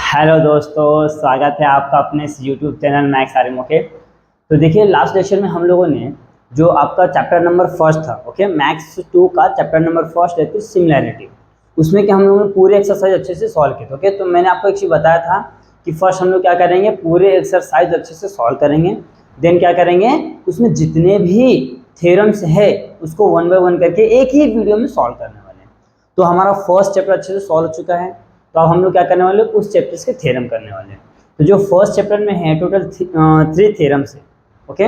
Hello दोस्तों, स्वागत है आपका अपने इस YouTube channel maths RM. Okay, तो देखिए लास्ट लेक्चर में हम लोगों ने जो आपका चैप्टर नंबर फर्स्ट था, ओके, मैथ्स 2 का चैप्टर नंबर फर्स्ट है तो सिमिलैरिटी, उसमें कि हम लोगों ने पूरे एक्सरसाइज अच्छे से सॉल्व किए। ओके, तो मैंने आपको एक चीज़ बताया था कि फर्स्ट हम लोग क्या करेंगे, पूरे एक्सरसाइज अच्छे से सॉल्व करेंगे, देन क्या करेंगे, उसमें जितने भी थ्योरम्स है उसको वन बाय वन करके एक ही वीडियो में सॉल्व करने वाले हैं। तो हमारा फर्स्ट चैप्टर अच्छे से सॉल्व हो चुका है, तो अब हम लोग क्या करने वाले हैं, उस चैप्टर्स के थ्योरम करने वाले हैं। तो जो फर्स्ट चैप्टर में है टोटल 3 थ्योरम्स है। ओके,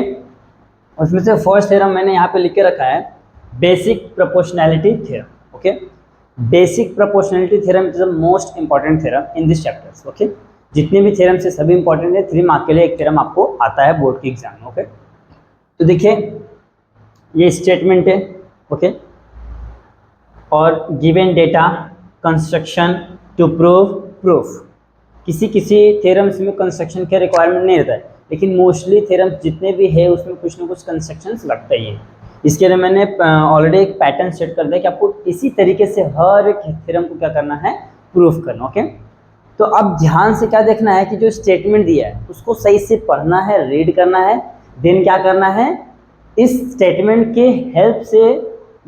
उसमें से फर्स्ट थ्योरम मैंने यहाँ पे लिख के रखा है, basic proportionality theorem. Okay, basic proportionality theorem is the most important theorem in this chapters. Okay, जितने भी थ्योरम्स है सभी इंपॉर्टेंट है, 3 मार्क के लिए एक थ्योरम आपको आता है बोर्ड के एग्जाम में। ओके, तो देखिए ये स्टेटमेंट है। ओके, और given data construction to prove proof. किसी किसी थ्योरम्स में कंस्ट्रक्शन का रिक्वायरमेंट नहीं रहता है, लेकिन मोस्टली थ्योरम्स जितने भी है उसमें कुछ ना कुछ कंस्ट्रक्शंस लगता ही है। इसके लिए मैंने ऑलरेडी एक पैटर्न सेट कर दिया कि आपको इसी तरीके से हर एक थ्योरम को क्या करना है, प्रूफ करना। ओके, तो अब ध्यान से क्या देखना है कि जो स्टेटमेंट दिया है उसको सही से पढ़ना है, रीड करना है, देन क्या करना है, इस स्टेटमेंट के हेल्प से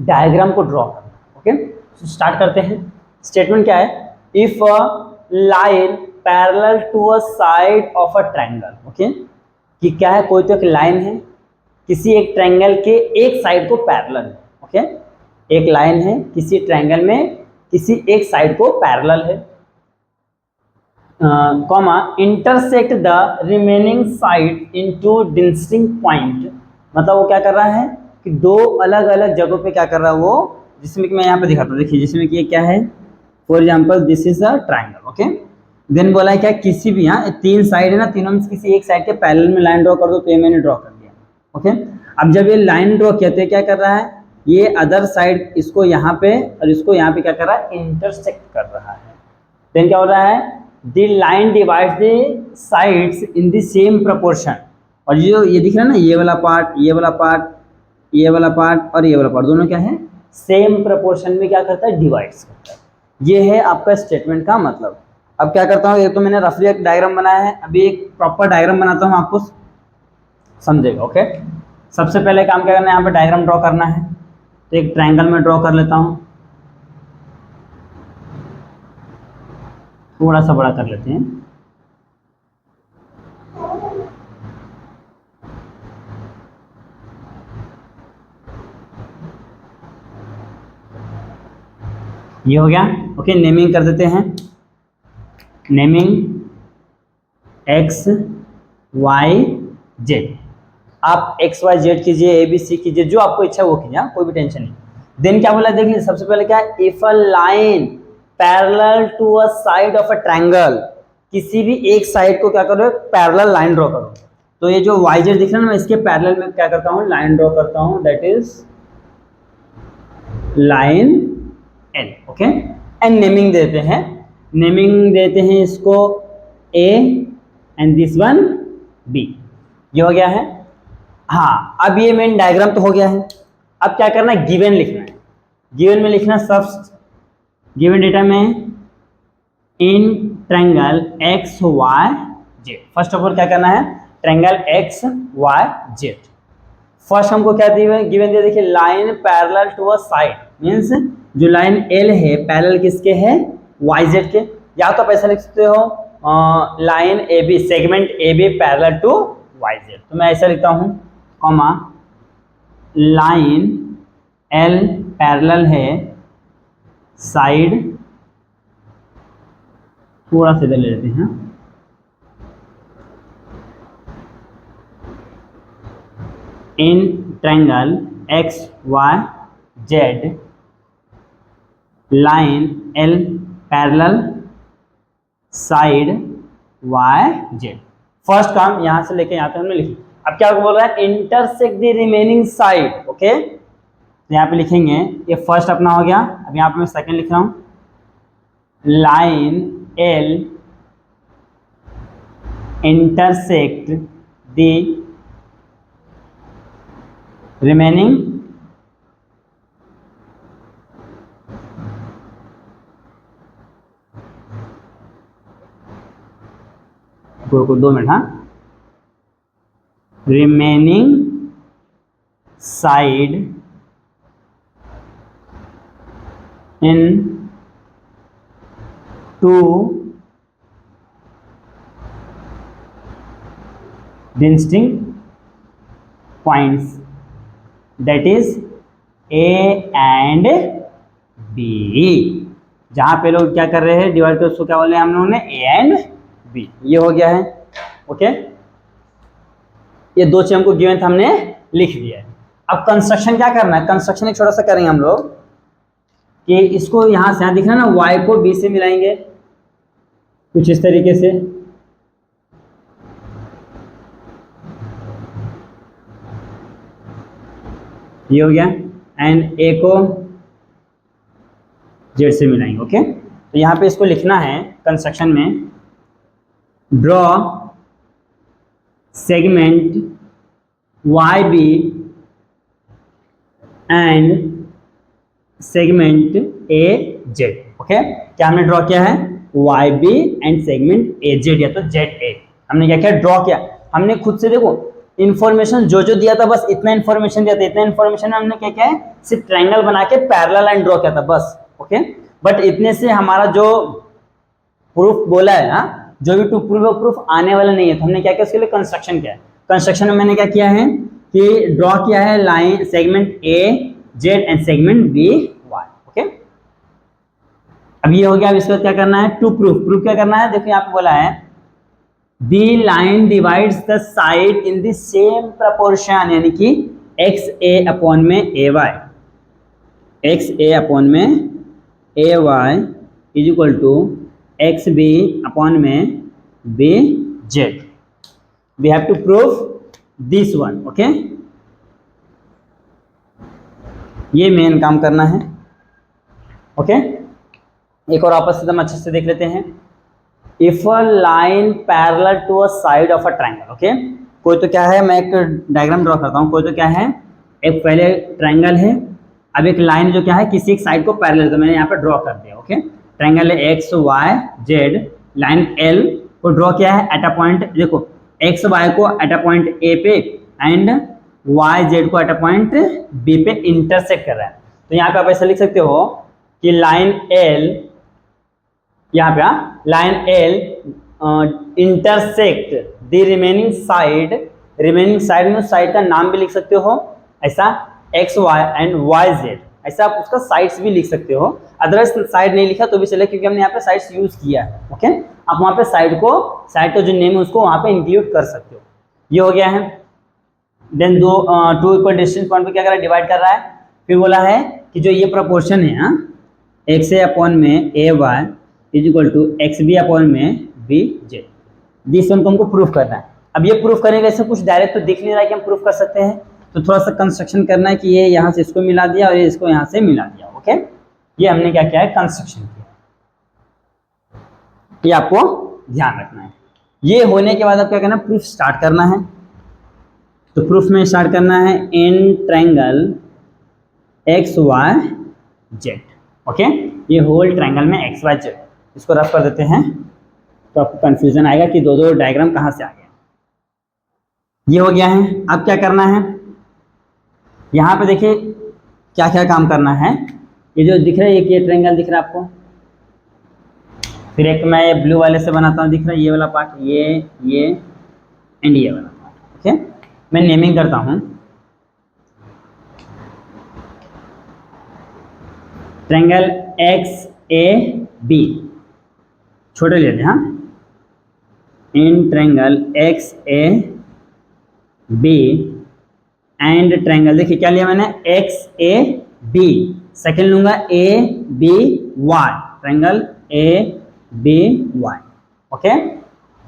डायग्राम को ड्रॉ करना है। ओके, स्टार्ट करते हैं। स्टेटमेंट क्या है, if a line parallel to a side of a triangle. Okay, कि क्या है, कोई तो एक लाइन है किसी एक ट्रायंगल के एक साइड को पैरेलल है। ओके, एक लाइन है किसी ट्रायंगल में किसी एक साइड को पैरेलल है, comma intersect the remaining side into distinct point. मतलब वो क्या कर रहा है कि दो अलग अलग जगहों पे क्या कर रहा है वो, जिसमें कि मैं यहाँ पे दिखाता हूँ। देखिए जिसमें कि ये क्या है, for example this is a triangle. Okay, then बोला है क्या, किसी भी, यहाँ 3 साइड है ना, तीनों में किसी एक साइड के पैरेलल में लाइन ड्रॉ कर दो, तो ये मैंने ड्रॉ कर दिया। ओके, अब जब ये लाइन ड्रॉ किया तो ये क्या कर रहा है, ये अदर साइड इसको यहाँ पे और इसको यहाँ पे क्या कर रहा है, इंटरसेक्ट कर रहा है। देन क्या हो रहा है, the line divides the sides in the same proportion. और ये दिख रहा है ना, ये वाला पार्ट, ये वाला पार्ट, ये वाला पार्ट और ये वाला पार्ट, दोनों क्या है, सेम प्रोपोर्शन में क्या करता है, डिवाइड्स करता है। ये है आपका स्टेटमेंट का मतलब। अब क्या करता हूँ, ये तो मैंने रफली एक डायग्राम बनाया है, अभी एक प्रॉपर डायग्राम बनाता हूँ, आपको समझेगा। ओके, सबसे पहले काम क्या करना है, यहाँ पे डायग्राम ड्रॉ करना है। तो एक ट्रायंगल में ड्रॉ कर लेता हूँ, थोड़ा सा बड़ा कर लेते हैं। ये हो गया। ओके, नेमिंग कर देते हैं, नेमिंग एक्स वाई जेड। आप एक्स वाई जेड कीजिए, ए बी सी कीजिए, जो आपको इच्छा वो कीजिए, कोई भी टेंशन नहीं। देन क्या बोला, देख लीजिए सबसे पहले क्या है, if a line parallel to a side of a triangle, किसी भी एक साइड को क्या करो, पैरेलल लाइन ड्रॉ करो। तो ये जो वाई जेड दिख रहा है ना, मैं इसके पैरेलल में क्या करता हूँ, लाइन ड्रॉ करता हूँ, that is line L. Okay, and naming देते हैं, नेमिंग देते हैं इसको A and this one B. ये हो गया है। हाँ, अब ये मेन डायग्राम तो हो गया है। अब क्या करना है, गिवन लिखना है। गिवन में लिखना सब गिवन डेटा में in triangle X Y Z. First of all क्या करना है, triangle X Y Z. First हमको क्या दी हुई गिवन दिया, देखिए line parallel to a side, means जो लाइन एल है पैरेलल किसके है, वाई जेड के। या तो आप ऐसा लिख सकते हो, line A B, segment A B parallel to Y Z. तो मैं ऐसा लिखता हूँ, कॉमा लाइन एल पैरेलल है साइड, थोड़ा सा इधर ले लेते हैं, in triangle X Y Z, line L parallel side Y Z. First काम यहां से लेके यहां तक हमने लिखी। अब क्या बोल रहा है, intersect the remaining side. Okay, तो यहाँ पे लिखेंगे, ये फर्स्ट अपना हो गया। अब यहाँ पे मैं सेकंड लिख रहा हूं, line L intersect the remaining दो मिनट, हाँ, remaining side in two distinct points that is A and B. जहां पे लोग क्या कर रहे हैं, डिवाइड कर, उसको क्या बोले हम लोगों ने, ए एंड बी। ये हो गया है। ओके, ये दो चीज हमको गिवन था, हमने लिख दिया है। अब कंस्ट्रक्शन क्या करना है, कंस्ट्रक्शन एक छोटा सा करेंगे हम लोग कि इसको यहां से, यहां दिख रहा है ना, y को b से मिलाएंगे कुछ इस तरीके से। ये हो गया, एंड a को z से मिलाएंगे। ओके, तो यहाँ पे इसको लिखना है कंस्ट्रक्शन में, draw segment YB and segment AZ। Okay, क्या हमने ड्रॉ किया है, YB एंड सेगमेंट AZ या तो ZA। हमने क्या किया, ड्रॉ किया। हमने खुद से देखो इन्फॉर्मेशन जो जो दिया था, बस इतना इन्फॉर्मेशन दिया था, इतना इन्फॉर्मेशन में हमने क्या किया है, सिर्फ ट्रायंगल बना के पैरेलल लाइन ड्रॉ किया था बस। ओके, बट इतने से हमारा जो प्रूफ बोला है ना, जो भी टू प्रूफ प्रूफ आने वाला नहीं है, तो हमने क्या किया, उसके लिए कंस्ट्रक्शन किया है। कंस्ट्रक्शन में मैंने क्या किया है कि ड्रॉ किया है line segment AZ and segment BY। Okay, अब ये हो गया। अब इसके बाद क्या करना है, टू प्रूफ, प्रूफ क्या करना है, देखो यहाँ पे बोला है the line divides the side in the same proportion, यानी कि XA अपॉन में AY, XA अपॉन में AY is equal to XB upon में BZ। We have to prove this one. Okay, ये मेन काम करना है। ओके, एक और आपस से हम अच्छे से देख लेते हैं। If a line parallel to a side of a triangle. Okay, कोई तो क्या है, मैं एक डायग्राम ड्रॉ करता हूँ। कोई तो क्या है, एक पहले ट्रायंगल है, अब एक लाइन जो क्या है किसी एक साइड को पैरेलल, तो मैंने यहाँ पे ड्रॉ कर दिया। ओके, ट्रायंगल है XYZ, लाइन L को ड्रॉ किया है एट अ पॉइंट, देखो XY को एट अ पॉइंट A पे एंड YZ को एट अ पॉइंट B पे इंटरसेक्ट कर रहा है। तो यहाँ पे आप ऐसा लिख सकते हो कि लाइन L, यहाँ पे line L intersect the remaining side, remaining side में साइड का नाम भी लिख सकते हो ऐसा, XY एंड YZ, ऐसा आप उसका साइड्स भी लिख सकते हो। अदरवाइज साइड नहीं लिखा तो भी चले, क्योंकि हमने यहाँ पे साइड्स यूज किया है। ओके, आप वहाँ पे साइड का जो नेम है उसको वहाँ पे इंक्लूड कर सकते हो। ये हो गया है। Then two equal distance point पे क्या कर रहा है, डिवाइड कर रहा है। फिर बोला है कि जो ये प्रपोर्शन है XA अपॉन में AY is equal to XB upon में BZ, दिस वन को हमको प्रूफ करना है। अब ये प्रूफ करने वैसे कुछ डायरेक्ट तो दिख नहीं रहा है कि हम प्रूफ कर सकते हैं, तो थोड़ा सा कंस्ट्रक्शन करना है कि ये यहाँ से इसको मिला दिया और ये इसको यहाँ से मिला दिया। ओके, ये हमने क्या किया है, कंस्ट्रक्शन किया। ये आपको ध्यान रखना है। ये होने के बाद अब क्या करना है, प्रूफ स्टार्ट करना है। तो प्रूफ में स्टार्ट करना है इन ट्रायंगल XYZ। ओके, ये होल ट्रायंगल में XYZ, इसको रफ कर देते हैं तो आपको कंफ्यूजन आएगा कि दो दो डायग्राम कहाँ से आ गया। ये हो गया है। अब क्या करना है, यहाँ पे देखिए क्या क्या काम करना है। ये जो दिख रहा है, ये ट्रायंगल दिख रहा है आपको, फिर एक मैं ये ब्लू वाले से बनाता हूँ, दिख रहा है ये वाला पार्ट, ये एंड ये वाला पार्ट। ओके, मैं नेमिंग करता हूँ। ट्रायंगल XAB छोटे लेते हैं, हाँ, इन ट्रायंगल XAB एंड ट्रायंगल, देखिए क्या लिया मैंने, XAB, सेकंड लूंगा ABY, ट्रायंगल ABY। ओके,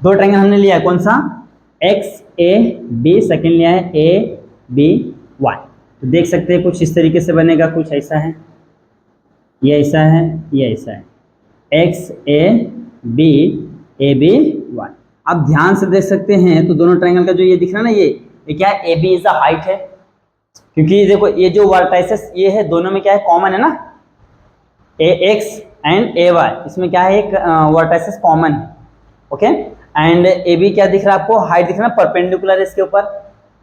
दो ट्रायंगल हमने लिया है, कौन सा, XAB, सेकंड लिया है ABY। तो देख सकते हैं कुछ इस तरीके से बनेगा, कुछ ऐसा है, ये ऐसा है, ये ऐसा है, XAB ABY। आप ध्यान से देख सकते हैं तो दोनों ट्रायंगल का जो ये दिख रहा है ना, ये क्या है, AB इज द हाइट है, क्योंकि देखो ये जो वर्टाइसेस ये है दोनों में क्या है, कॉमन है ना, AX एंड AY, इसमें क्या है, एक वर्टाइसेस कॉमन है। ओके, एंड ए बी क्या दिख रहा है आपको, हाइट दिख रहा है परपेंडिकुलर इसके ऊपर,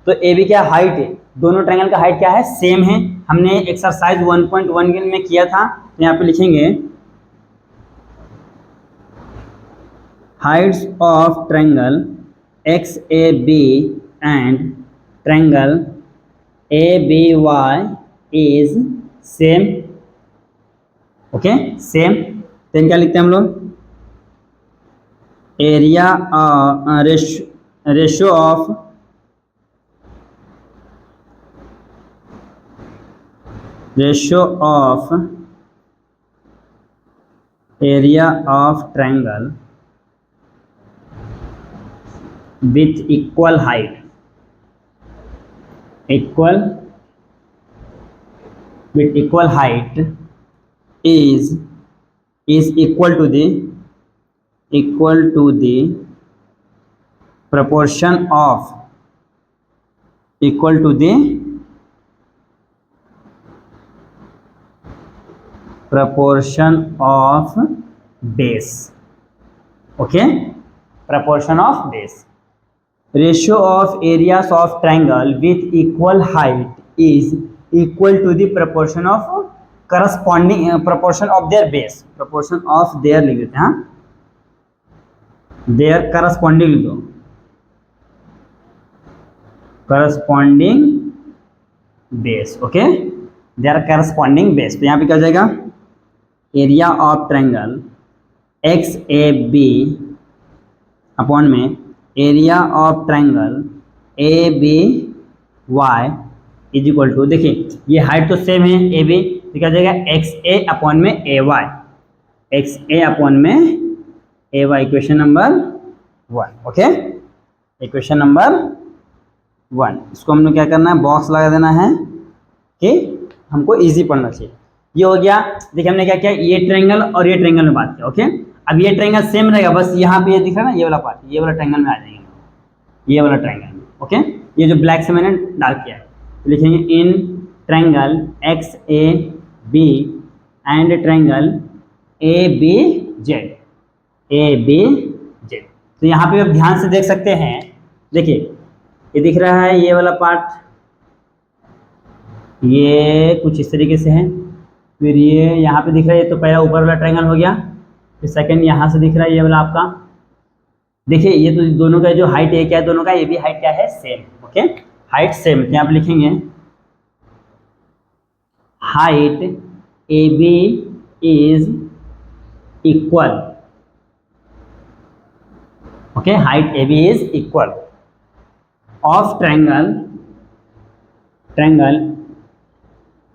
तो ए बी क्या हाइट है, दोनों ट्रायंगल का हाइट क्या है, सेम है। हमने एक्सरसाइज 1.1 में किया था, तो यहाँ पे लिखेंगे heights of triangle X A B and triangle A B Y is same, okay same. Then क्या लिखते हैं हम लोग, area ratio of area of triangle with equal height is equal to the proportion of base, okay, proportion of base। ratio of areas of triangle with equal height is equal to the proportion of corresponding proportion of their base, proportion of their लिख देते हैं, हाँ their corresponding लिख दो, corresponding base, okay, their corresponding base। तो यहाँ पे क्या हो जाएगा, area of triangle X A B upon में area of triangle A B Y is equal to, देखिए ये हाइट तो सेम है ए बी, तो क्या हो जाएगा एक्स ए अपॉन में A Y, X A upon में A Y, equation number 1, okay, equation number 1। इसको हमने क्या करना है, बॉक्स लगा देना है कि हमको इजी पढ़ना चाहिए। ये हो गया, देखिए हमने क्या किया, ये ट्रायंगल और ये ट्रायंगल में बात किया, ओके। अब ये ट्रायंगल सेम रहेगा, बस यहाँ पे ये दिख रहा है ना, ये वाला पार्ट, ये वाला ट्रायंगल में आ जाएंगे, ये वाला ट्रायंगल में, ओके। ये जो ब्लैक से मैंने डार्क किया है, तो लिखेंगे in triangle X A B and triangle A B Z, तो यहाँ पे आप ध्यान से देख सकते हैं, देखिए ये दिख रहा है ये वाला पार्ट, ये कुछ इस तरीके से है, फिर ये यहाँ पे दिख रहा है, ये तो पहला ऊपर वाला ट्रायंगल हो गया, फिर सेकंड यहाँ से दिख रहा है ये वाला आपका, देखिए ये तो दोनों का जो हाइट है क्या है, दोनों का ये भी हाइट क्या है, सेम, ओके, हाइट सेम। यहाँ पे लिखेंगे height A B is equal, okay, height A B is equal of triangle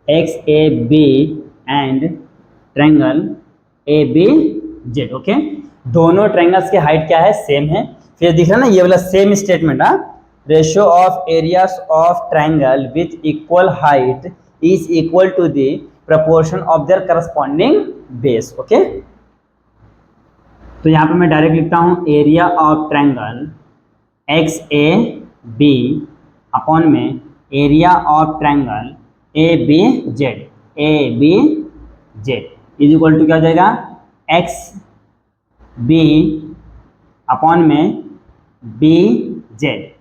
X A B and triangle A B Z, okay, दोनों ट्रायंगल्स के हाइट क्या है, सेम है। फिर दिख रहा है ना ये वाला same statement, ratio of areas of triangle with equal height is equal to the proportion of their corresponding base, okay. तो यहाँ पे मैं डायरेक्ट लिखता हूँ area of triangle X A B upon में area of triangle A B Z is equal to क्या हो जाएगा, एक्स बी अपॉन में बी जेड।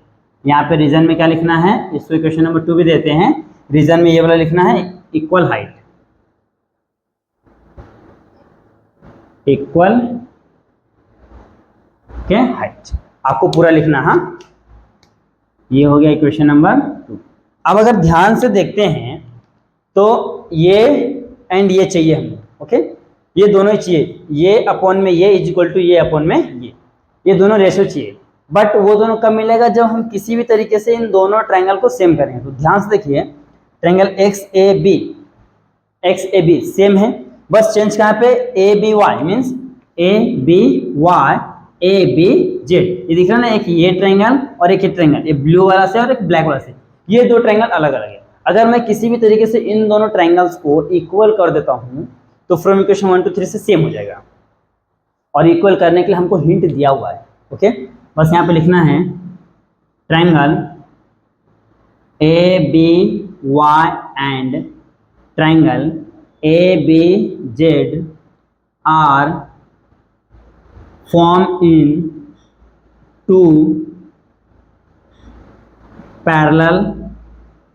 यहाँ पे रीजन में क्या लिखना है, इसको क्वेश्चन नंबर 2 भी देते हैं, रीजन में ये वाला लिखना है इक्वल हाइट, ओके हाइट आपको पूरा लिखना, हाँ ये हो गया इक्वेशन नंबर 2। अब अगर ध्यान से देखते हैं तो ये एंड ये चाहिए हमें, ओके, ये दोनों ही चाहिए, ये अपॉन में ये इज इक्वल टू ये अपॉन में ये दोनों रेशियो चाहिए, बट वो दोनों कब मिलेगा, जब हम किसी भी तरीके से इन दोनों ट्रायंगल को सेम करेंगे। तो ध्यान से देखिए triangle X A B same है, बस चेंज कहाँ पे, A B Y means A B Y A B Z, ये दिख रहा है ना, एक ये ट्रायंगल और एक ये ट्रायंगल, ये ब्लू वाला से और एक ब्लैक वाला से, ये दो ट्रायंगल अलग अलग है। अगर मैं किसी भी तरीके से इन दोनों ट्रायंगल्स को इक्वल कर देता हूं तो फ्रॉम इक्वेशन 1 to 3 से सेम हो जाएगा, और इक्वल करने के लिए हमको हिंट दिया हुआ है, ओके। बस यहाँ पे लिखना है triangle A B Y and triangle A B Z are form in two parallel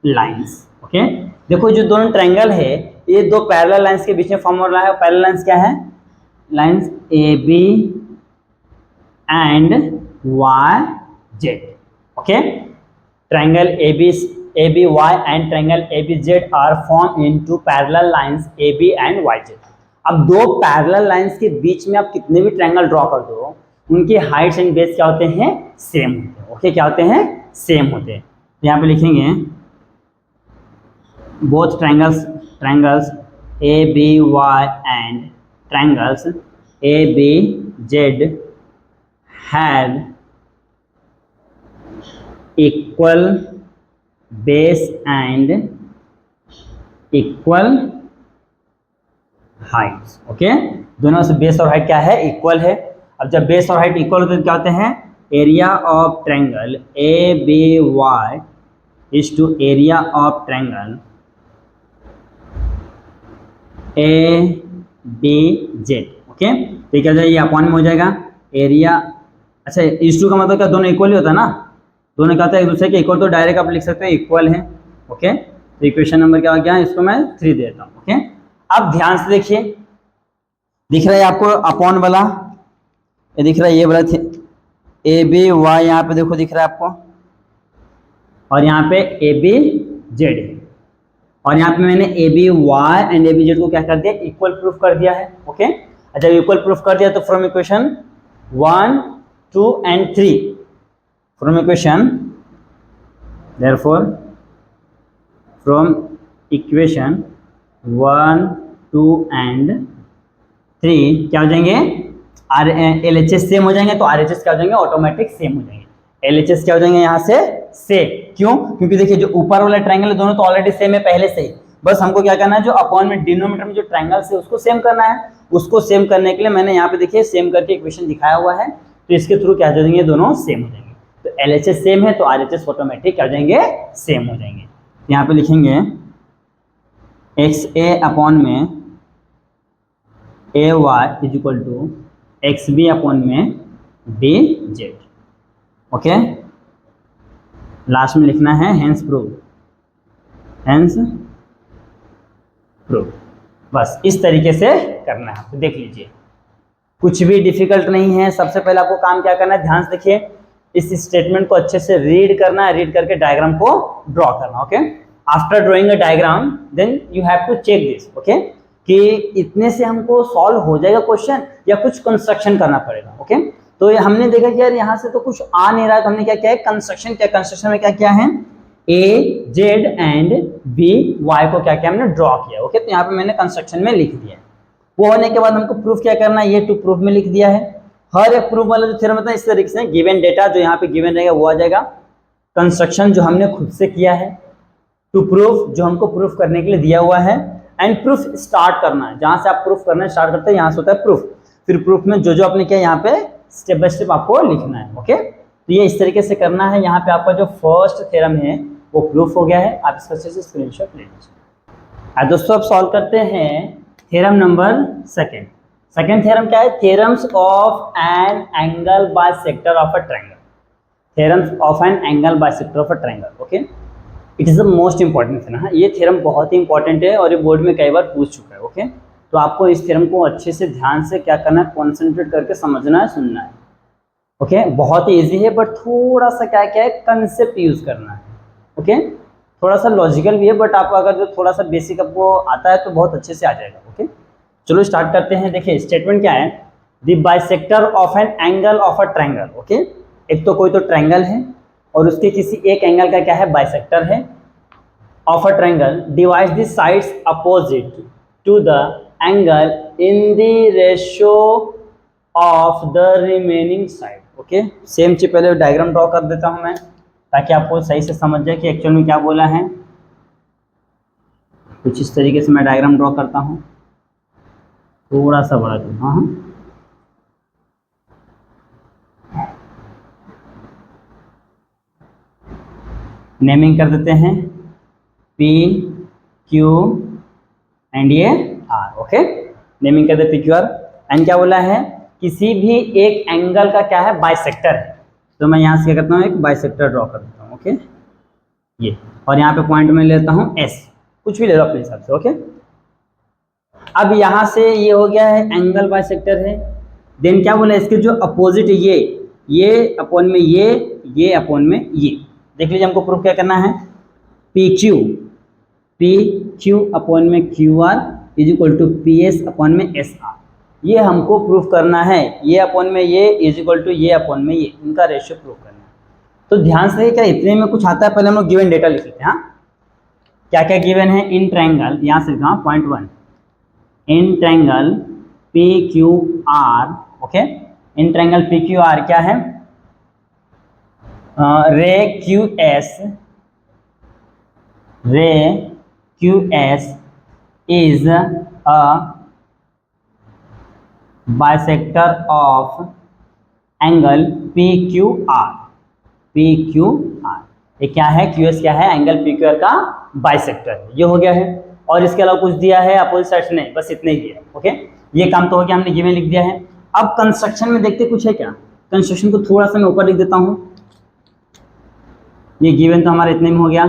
lines. Okay, देखो जो दोनों ट्रायंगल है ये दो पैरेलल लाइंस के बीच में फॉर्म हो रहा है। पैरेलल लाइंस क्या है? Lines A B and Y Z. Okay, triangle A B Y and triangle A B Z are form in two parallel lines A B and Y Z. अब दो parallel lines के बीच में आप कितने भी triangle draw कर दो, उनके हाइट्स एंड बेस क्या होते हैं? सेम होते हैं। ओके, क्या होते हैं? सेम होते हैं। यहाँ पे लिखेंगे both triangles ABY and triangles ABZ had equal base and equal heights। Okay, दोनों से बेस और हाइट क्या है? इक्वल है। अब जब बेस और हाइट इक्वल होते हैं तो क्या होते हैं? Area of triangle ABY is to area of triangle ABZ। Okay, तो ये क्या हो जाएगा? ये अपॉन में हो जाएगा एरिया। अच्छा, इस टू का मतलब क्या? दोनों इक्वल ही होता है ना, दोनों क्या होता है? एक दूसरे के इक्वल। तो डायरेक्ट आप लिख सकते हैं इक्वल है। ओके, तो इक्वेशन नंबर क्या हो गया? इसको मैं 3 देता हूँ। ओके, अब ध्यान से देखिए, दिख रहा है आपको अपॉन वाला? ये दिख रहा है, ये वाला ABY यहाँ पे देखो दिख रहा है आपको, और यहाँ पे ABZ है। और यहाँ पे मैंने ABY एंड ABZ को क्या कर दिया? इक्वल प्रूफ कर दिया है। ओके, अच्छा इक्वल प्रूफ कर दिया तो from equation 1, 2 and 3, from equation therefore from equation 1, 2 and 3 क्या हो जाएंगे? LHS सेम हो जाएंगे, तो RHS क्या हो जाएंगे? ऑटोमेटिक सेम हो जाएंगे। LHS क्या हो जाएंगे यहाँ से? सेम। क्यों? क्योंकि देखिए जो ऊपर वाला ट्रायंगल है दोनों तो ऑलरेडी सेम है पहले से ही, बस हमको क्या करना है? जो अपॉन में डिनोमिनेटर में जो ट्रायंगल है उसको सेम करना है। उसको सेम करने के लिए मैंने यहाँ पे देखिए सेम करके इक्वेशन दिखाया हुआ है, तो इसके थ्रू क्या हो जाएंगे? दोनों सेम हो जाएंगे। तो LHS सेम है तो RHS ऑटोमेटिक क्या हो जाएंगे? सेम हो जाएंगे। यहाँ पे लिखेंगे XA अपॉन में AY is equal to XB upon में BZ। ओके, लास्ट में लिखना है हेंस प्रूव। बस इस तरीके से करना है। तो देख लीजिए, कुछ भी डिफिकल्ट नहीं है। सबसे पहले आपको काम क्या करना है? ध्यान से देखिए, इस स्टेटमेंट को अच्छे से रीड करना है, रीड करके डायग्राम को ड्रॉ करना। Okay, after drawing a diagram then you have to check this. Okay, कि इतने से हमको सॉल्व हो जाएगा क्वेश्चन या कुछ कंस्ट्रक्शन करना पड़ेगा। ओके, तो हमने देखा कि यार यहाँ से तो कुछ आ नहीं रहा है, तो हमने क्या किया है? कंस्ट्रक्शन किया। कंस्ट्रक्शन में क्या किया है? AZ एंड BY को क्या किया? हमने ड्रॉ किया। ओके, तो यहाँ पे मैंने कंस्ट्रक्शन में लिख दिया। वो होने के बाद हमको प्रूफ क्या करना है? ये टू प्रूफ में लिख दिया है। हर एक प्रूफ वाला जो थ्योरम होता है इस तरीके से गिवन डेटा जो यहाँ पे गिवन रहेगा वो आ जाएगा, कंस्ट्रक्शन जो हमने खुद से किया है, टू प्रूफ जो हमको प्रूफ करने के लिए दिया हुआ है, एंड प्रूफ स्टार्ट करना है। जहां से आप प्रूफ करना स्टार्ट करते हैं यहाँ से होता है प्रूफ। फिर प्रूफ में जो जो आपने किया यहाँ पे स्टेप बाय स्टेप आपको लिखना है। ओके, तो ये इस तरीके से करना है। यहाँ पे आपका जो फर्स्ट थ्योरम है वो प्रूफ हो गया है। आप इसका अच्छे से स्क्रीनशॉट ले लीजिए। दोस्तों अब सॉल्व करते हैं theorem number second. Second theorem क्या है? Theorems of an angle bisector of a triangle. Theorems of an angle bisector of a triangle. Okay, it is the most important theorem है। ये थ्योरम बहुत ही इंपॉर्टेंट है और ये बोर्ड में कई बार पूछ चुका है। ओके, तो आपको इस थ्योरम को अच्छे से ध्यान से क्या करना है? कॉन्सेंट्रेट करके समझना है, सुनना है। ओके, बहुत ही इजी है बट थोड़ा सा क्या क्या है? कंसेप्ट यूज करना है। ओके, थोड़ा सा लॉजिकल भी है बट आप अगर जो थोड़ा सा बेसिक आपको आता है तो बहुत अच्छे से आ जाएगा। ओके, चलो स्टार्ट करते हैं। देखिए स्टेटमेंट क्या है? The bisector of an angle of a triangle. Okay, एक तो कोई तो ट्रायंगल है और उसके किसी एक एंगल का क्या है? बाइसेक्टर है। Of a triangle divides the sides opposite to the angle in the ratio of the remaining side. Okay, same चीज पहले डायग्राम ड्रॉ कर देता हूं मैं ताकि आपको सही से समझ जाए कि एक्चुअल में क्या बोला है। कुछ इस तरीके से मैं डायग्राम ड्रॉ करता हूं, थोड़ा सा बड़ा दूँ। हाँ, नेमिंग कर देते हैं P Q एंड ये R। ओके, नेमिंग कर दे PQR। एंड क्या बोला है? किसी भी एक एंगल का क्या है? बाइसेक्टर है। तो मैं यहाँ से क्या करता हूँ, एक बाइसेक्टर ड्रॉ कर देता हूँ। ओके, ये, और यहाँ पे पॉइंट में लेता हूँ एस, कुछ भी ले लो अपने हिसाब से। ओके, अब यहाँ से ये हो गया है एंगल बाइसेक्टर है। देन क्या बोला, इसके जो अपोजिट है ये अपॉन में ये अपॉन में ये। देख लीजिए हमको प्रूफ क्या करना है, पी क्यू अपॉन में Q R is equal to P S upon में एस आर। ये हमको प्रूफ करना है, ये अपॉन में ये इज इक्वल टू ये अपॉन में ये, इनका रेशियो प्रूफ करना है। तो ध्यान से, क्या इतने में कुछ आता है, पहले हम लोग गिवन डेटा लिख लेते हैं। हाँ, क्या क्या गिवन है, इन ट्रायंगल, यहाँ से लिखा पॉइंट 1, इन triangle P Q R. Okay, इन ट्रायंगल पी क्यू आर क्या है, रे Q S is a bisector of angle P Q R. ये क्या है, क्यू एस क्या है, एंगल पी क्यू आर का बाइसेक्टर है। ये हो गया है, और इसके अलावा कुछ दिया है अपोजिट साइड से नहीं, बस इतना ही दिया है। ओके, ये काम तो हो गया, हमने गिवन लिख दिया है। अब कंस्ट्रक्शन में देखते कुछ है क्या, कंस्ट्रक्शन को थोड़ा सा मैं ऊपर लिख देता हूँ। ये गिवन तो हमारा इतने में हो गया।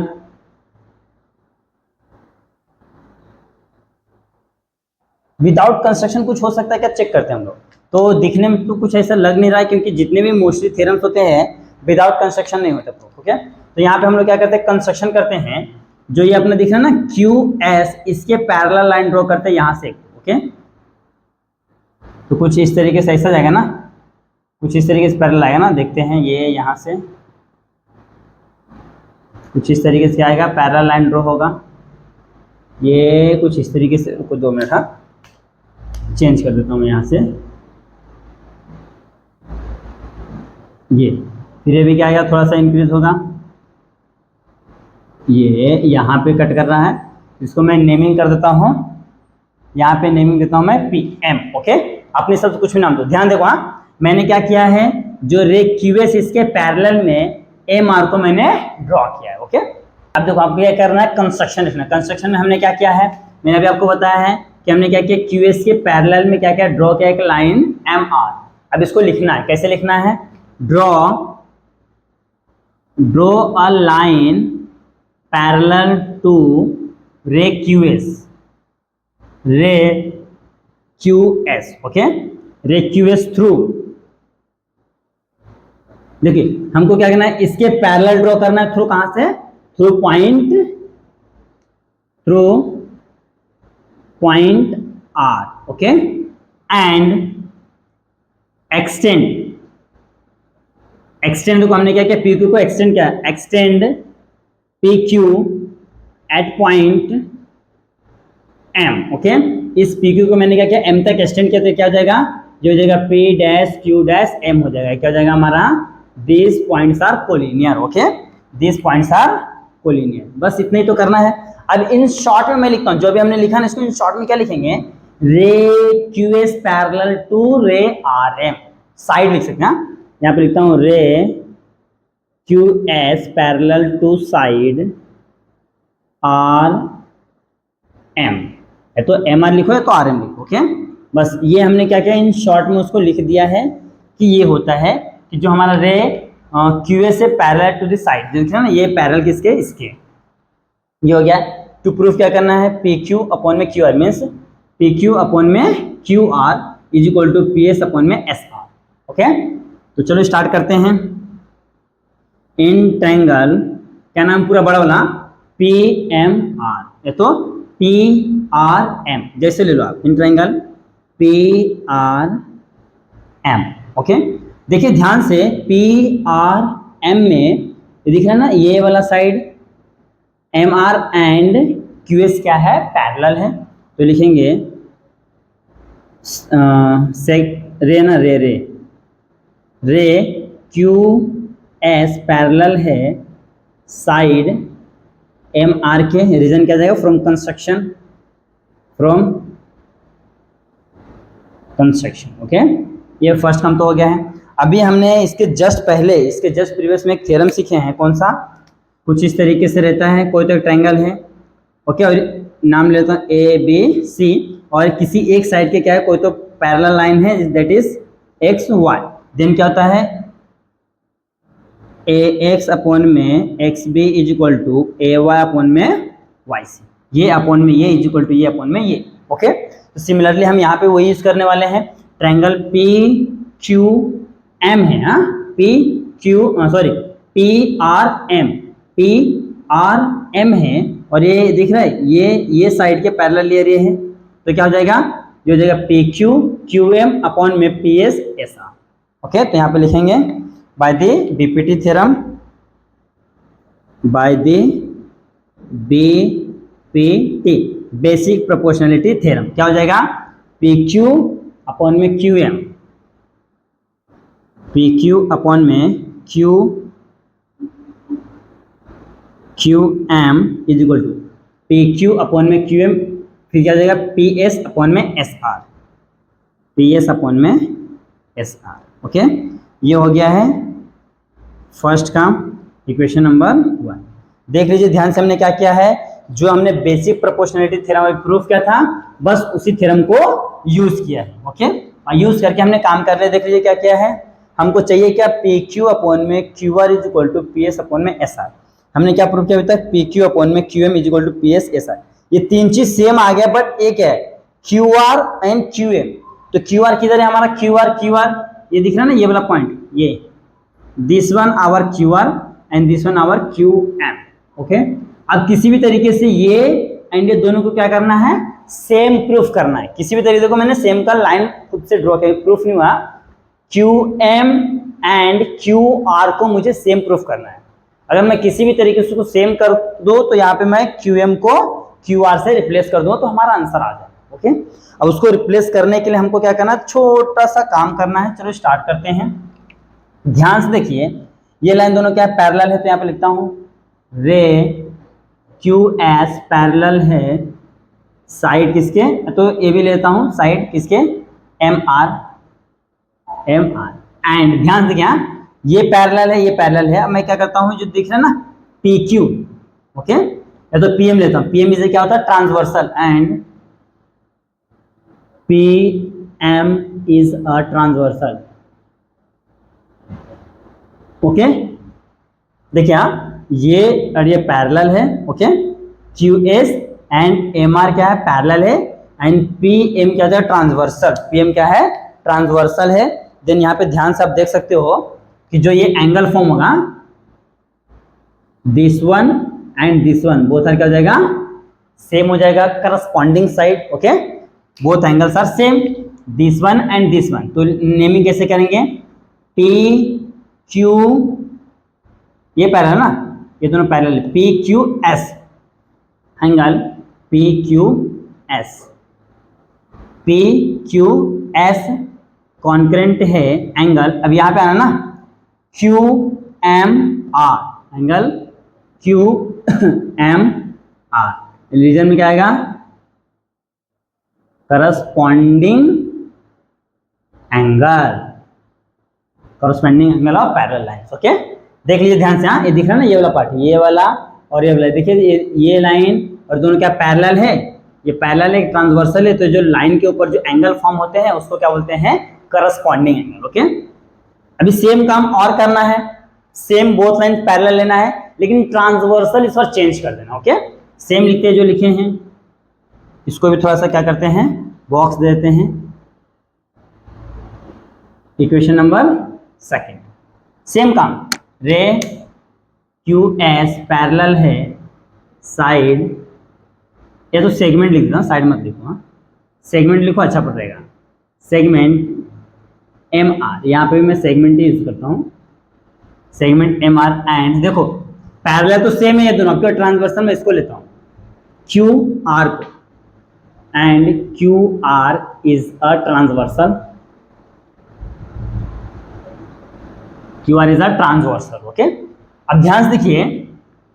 विदाउट कंस्ट्रक्शन कुछ हो सकता है क्या, चेक करते हैं हम लोग। तो दिखने में तो कुछ ऐसा लग नहीं रहा है, क्योंकि जितने भी मोस्टली थ्योरम्स होते हैं विदाउट कंस्ट्रक्शन नहीं होते प्रूफ। ओके, तो यहाँ पे हम लोग क्या करते हैं, कंस्ट्रक्शन करते हैं। जो ये अपने दिख रहा है ना क्यू एस, इसके पैरेलल लाइन ड्रॉ करते हैं यहाँ से। ओके, तो कुछ इस तरीके से ऐसा जाएगा ना, कुछ इस तरीके से पैरेलल आएगा ना, देखते हैं। ये यहाँ से कुछ इस तरीके से आएगा, पैरेलल लाइन ड्रॉ होगा। ये कुछ इस तरीके से, कुछ 2 मिनट, हाँ चेंज कर देता हूँ मैं यहाँ से। ये फिर ये भी क्या आएगा, थोड़ा सा इंक्रीज होगा। ये यहाँ पे कट कर रहा है, इसको मैं नेमिंग कर देता हूँ। यहाँ पे नेमिंग देता हूँ मैं पी एम। ओके, अपने सब कुछ भी नाम दो। ध्यान देखो, हाँ मैंने क्या किया है, जो रे क्यू एस इसके पैरेलल में एम आर को मैंने ड्रॉ किया है। ओके, अब देखो आपको क्या करना है, कंस्ट्रक्शन लिखना। कंस्ट्रक्शन में हमने क्या किया है, मैंने अभी आपको बताया है कि हमने क्या किया, क्यू एस के पैरेलल में क्या क्या ड्रॉ किया, एक लाइन एम आर। अब इसको लिखना है, कैसे लिखना है, draw a line parallel to ray Q S. Okay, ray Q S through, देखिए हमको क्या करना है, इसके पैरेलल ड्रॉ करना है। थ्रू कहां से, through point R. Okay, and extend देखो हमने क्या किया, पी क्यू को एक्सटेंड किया, extend P Q at point M. Okay, इस पी क्यू को मैंने क्या किया, एम तक एक्सटेंड किया, तो क्या हो जाएगा, जो हो जाएगा P dash Q dash M हो जाएगा। क्या हो जाएगा हमारा, this points are collinear. Okay, this points are collinear. बस इतना ही तो करना है। अब इन शॉर्ट में मैं लिखता हूँ, जो भी हमने लिखा ना, इसको इन शॉर्ट में क्या लिखेंगे, ray Q S parallel to ray R M. Side लिख सकते हैं, यहाँ पे लिखता हूँ ray Q S parallel to side R M, है तो एम आर लिखो, है तो आर एम लिखो। ओके, बस ये हमने क्या किया, इन शॉर्ट में उसको लिख दिया है कि ये होता है कि जो हमारा रे क्यू एस से पैरेलल टू द साइड, देख रहे ना, ये पैरेलल किसके, इसके। ये हो गया। टू प्रूफ क्या करना है, पी क्यू अपॉन में Q R, means P Q upon में Q R is equal to P S upon में एस आर। ओके, तो चलो स्टार्ट करते हैं। इन ट्रायंगल, क्या नाम पूरा बड़ा वाला, पी एम आर, ये तो पी आर एम जैसे ले लो आप, in triangle P R M. Okay, देखिए ध्यान से, पी आर एम में दिख रहा है ना, ये वाला side M R and Q S क्या है, पैरेलल है। तो लिखेंगे रे ना, रे क्यू एस पैरेलल है साइड एम आर के। रीजन क्या जाएगा, फ्रॉम कंस्ट्रक्शन। ओके, ये फर्स्ट काम तो हो गया है। अभी हमने इसके जस्ट पहले, इसके जस्ट प्रीवियस में एक थ्योरम सीखे हैं। कौन सा, कुछ इस तरीके से रहता है, कोई तो ट्रायंगल है। ओके, और नाम लेता हूँ ए बी सी, और किसी एक साइड के क्या है, कोई तो पैरेलल लाइन है, that is X Y. Then क्या होता है, ए एक्स अपॉन में X B is equal to A Y upon में वाई सी, ये अपॉन में ये इज इक्वल टू ये अपॉन में ये। ओके, तो सिमिलरली हम यहाँ पे वही यूज करने वाले हैं, ट्रायंगल पी क्यू एम है, हाँ P Q sorry P R M है, और ये दिख रहा है ये साइड के पैरेलल ये है, तो क्या हो जाएगा, ये हो जाएगा P Q Q M upon में P S S R. Okay, तो यहाँ पे लिखेंगे by the BPT theorem, by the BPT basic proportionality theorem, क्या हो जाएगा, पी क्यू अपॉन में Q M, P Q upon में Q M is equal to P Q upon में क्यू एम, फिर क्या हो जाएगा पी एस अपॉन में S R, P S upon में एस आर। ओके, ये हो गया है फर्स्ट का इक्वेशन नंबर 1। देख लीजिए ध्यान से, हमने क्या किया है, जो हमने बेसिक प्रोपोर्शनलिटी थ्योरम प्रूफ किया था, बस उसी थ्योरम को यूज किया है। ओके, और यूज करके हमने काम कर रहे हैं। देख लीजिए क्या किया है, हमको चाहिए क्या, पी क्यू अपॉन में Q R is equal to P S upon में एस आर। हमने क्या प्रूफ किया अभी तक, पी क्यू अपॉन में Q M is equal to P S S R. ये तीन चीज सेम आ गया, बट एक है Q R and Q M. तो क्यू आर किधर है हमारा, क्यू आर ये दिख रहा है ना, ये वाला पॉइंट, ये this one our Q R and this one our Q M. Okay, अब किसी भी तरीके से ये एंड ये दोनों को क्या करना है, सेम प्रूफ करना है। किसी भी तरीके को मैंने सेम का लाइन खुद से ड्रॉ किया, प्रूफ नहीं हुआ, Q M and Q R को मुझे सेम प्रूफ करना है। अगर मैं किसी भी तरीके से उसको सेम कर दो तो यहाँ पे मैं क्यू एम को क्यू आर से रिप्लेस कर दूंगा तो हमारा आंसर आ जाए। ओके, अब उसको रिप्लेस करने के लिए हमको क्या करना है, छोटा सा काम करना है। चलो स्टार्ट करते हैं। ध्यान से देखिए, ये लाइन दोनों क्या पैरेलल है, तो यहाँ पे लिखता हूं रे क्यू एस पैरेलल है साइड किसके, तो ये भी लेता हूं साइड किसके, एम आर एंड ध्यान से क्या, ये पैरेलल है ये पैरेलल है। अब मैं क्या करता हूं, जो दिख रहा है ना पी क्यू, ओके, या तो पीएम लेता हूं, पीएम इसे क्या होता है transversal, and P M is a transversal. Okay, देखिए ये और ये पैरेलल है। Okay, Q S and M R क्या है, पैरेलल है, एंड पी एम क्या है, ट्रांसवर्सल। पी एम क्या है, ट्रांसवर्सल है। देन यहाँ पे ध्यान से आप देख सकते हो कि जो ये एंगल फॉर्म होगा, this one and this one both are क्या हो जाएगा, सेम हो जाएगा, corresponding side. Okay, both angles are same, this one and this one. तो नेमिंग कैसे करेंगे, पी क्यू, ये पैरेलल है ना, ये दोनों पैरेलल है, P Q S angle, P Q S, P Q S concurrent है एंगल। अब यहाँ पे आना ना Q M R, angle Q M R, reason में क्या आएगा, corresponding angle of parallel lines. Okay, देख लीजिए ध्यान से, हाँ ये दिख रहा है ना, ये वाला पार्ट, ये वाला और ये वाला, देखिए ये लाइन और दोनों क्या पैरेलल है, ये पैरेलल है, ट्रांसवर्सल है। तो जो लाइन के ऊपर जो एंगल फॉर्म होते हैं उसको क्या बोलते हैं, करस्पॉन्डिंग एंगल। ओके, अभी सेम काम और करना है, सेम बोथ लाइन पैरेलल लेना है, लेकिन ट्रांसवर्सल इस बार चेंज कर देना। ओके, सेम लिखते हैं जो लिखे हैं, इसको भी थोड़ा सा क्या करते हैं, बॉक्स देते हैं। इक्वेशन नंबर 2, सेम काम, रे क्यू एस पैरेलल है साइड, ये तो सेगमेंट लिख दो, साइड मत लिखो, हाँ सेगमेंट लिखो अच्छा पड़ेगा, सेगमेंट एम आर, यहाँ पे भी मैं सेगमेंट ही यूज करता हूँ, सेगमेंट एम आर। एंड देखो पैरेलल तो सेम है ये दोनों, क्यों ट्रांसवर्सल में इसको लेता हूँ क्यू आर को, and Q R is a transversal, Q R is a transversal. Okay, अब ध्यान से देखिए,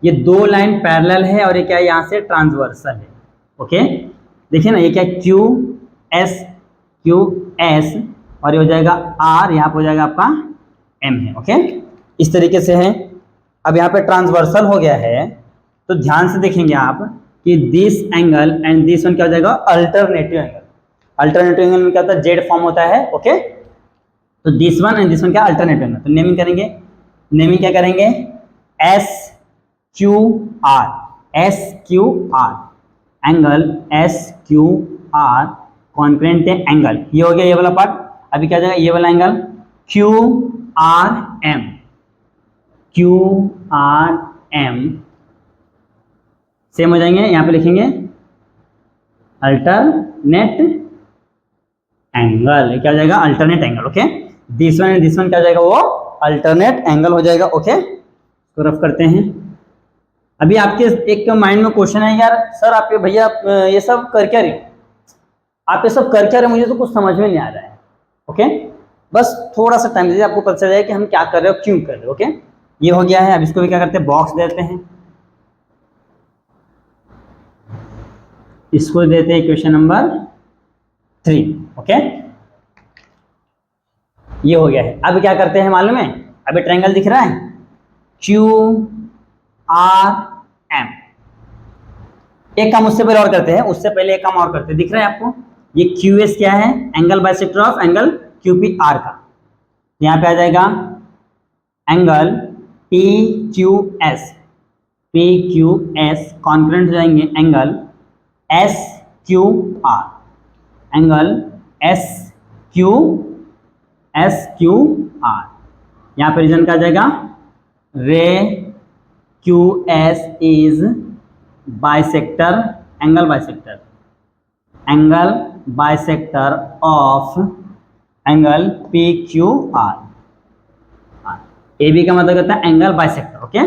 ये दो लाइन पैरेलल है और ये क्या है, यहाँ से ट्रांसवर्सल है। ओके, देखिए ना, ये क्या है, क्यू एस और ये हो जाएगा आर, यहाँ पे हो जाएगा आपका एम है। ओके, इस तरीके से है। अब यहाँ पे ट्रांसवर्सल हो गया है, तो ध्यान से देखेंगे आप कि this angle and this one क्या हो जाएगा, अल्टरनेटिव एंगल। अल्टरनेटिव एंगल में क्या होता है, जेड फॉर्म होता है। ओके, तो this one and this one क्या, अल्टरनेटिव एंगल। तो नेमिंग करेंगे नेमिंग क्या करेंगे, SQR एंगल, SQR कॉन्करेंट है एंगल, ये हो गया ये वाला पार्ट। अभी क्या जाएगा, ये वाला एंगल QRM सेम हो जाएंगे। यहां पे लिखेंगे अल्टरनेट एंगल, क्या हो जाएगा, alternate angle. Okay, this one and this one क्या हो जाएगा, वो अल्टरनेट एंगल हो जाएगा। ओके, तो रफ करते हैं। अभी आपके एक माइंड में क्वेश्चन है, यार सर आप भैया ये सब कर क्या रहे हो, आप ये सब कर क्या रहे हो, मुझे तो कुछ समझ में नहीं आ रहा है। ओके, बस थोड़ा सा टाइम दीजिए, आपको पता चल जाए कि हम क्या कर रहे हो, क्यों कर रहे हो। ओके, ये हो गया है। अब इसको भी क्या करते हैं, बॉक्स देते हैं, इसको देते हैं इक्वेशन नंबर 3। ओके, ये हो गया है। अब क्या करते हैं मालूम है, अभी ट्रायंगल दिख रहा है QRM। एक काम उससे पहले और करते हैं, उससे पहले एक काम और करते हैं, दिख रहा है आपको, ये QS क्या है, angle bisector of angle QPR का। यहाँ पे आ जाएगा एंगल PQS कॉन्करेंट हो जाएंगे एंगल SQR, एंगल SQR। यहाँ पे रीजन क्या आ जाएगा, रे QS is bisector, angle bisector of angle PQR। AB का मतलब होता है एंगल बाइसेक्टर। ओके,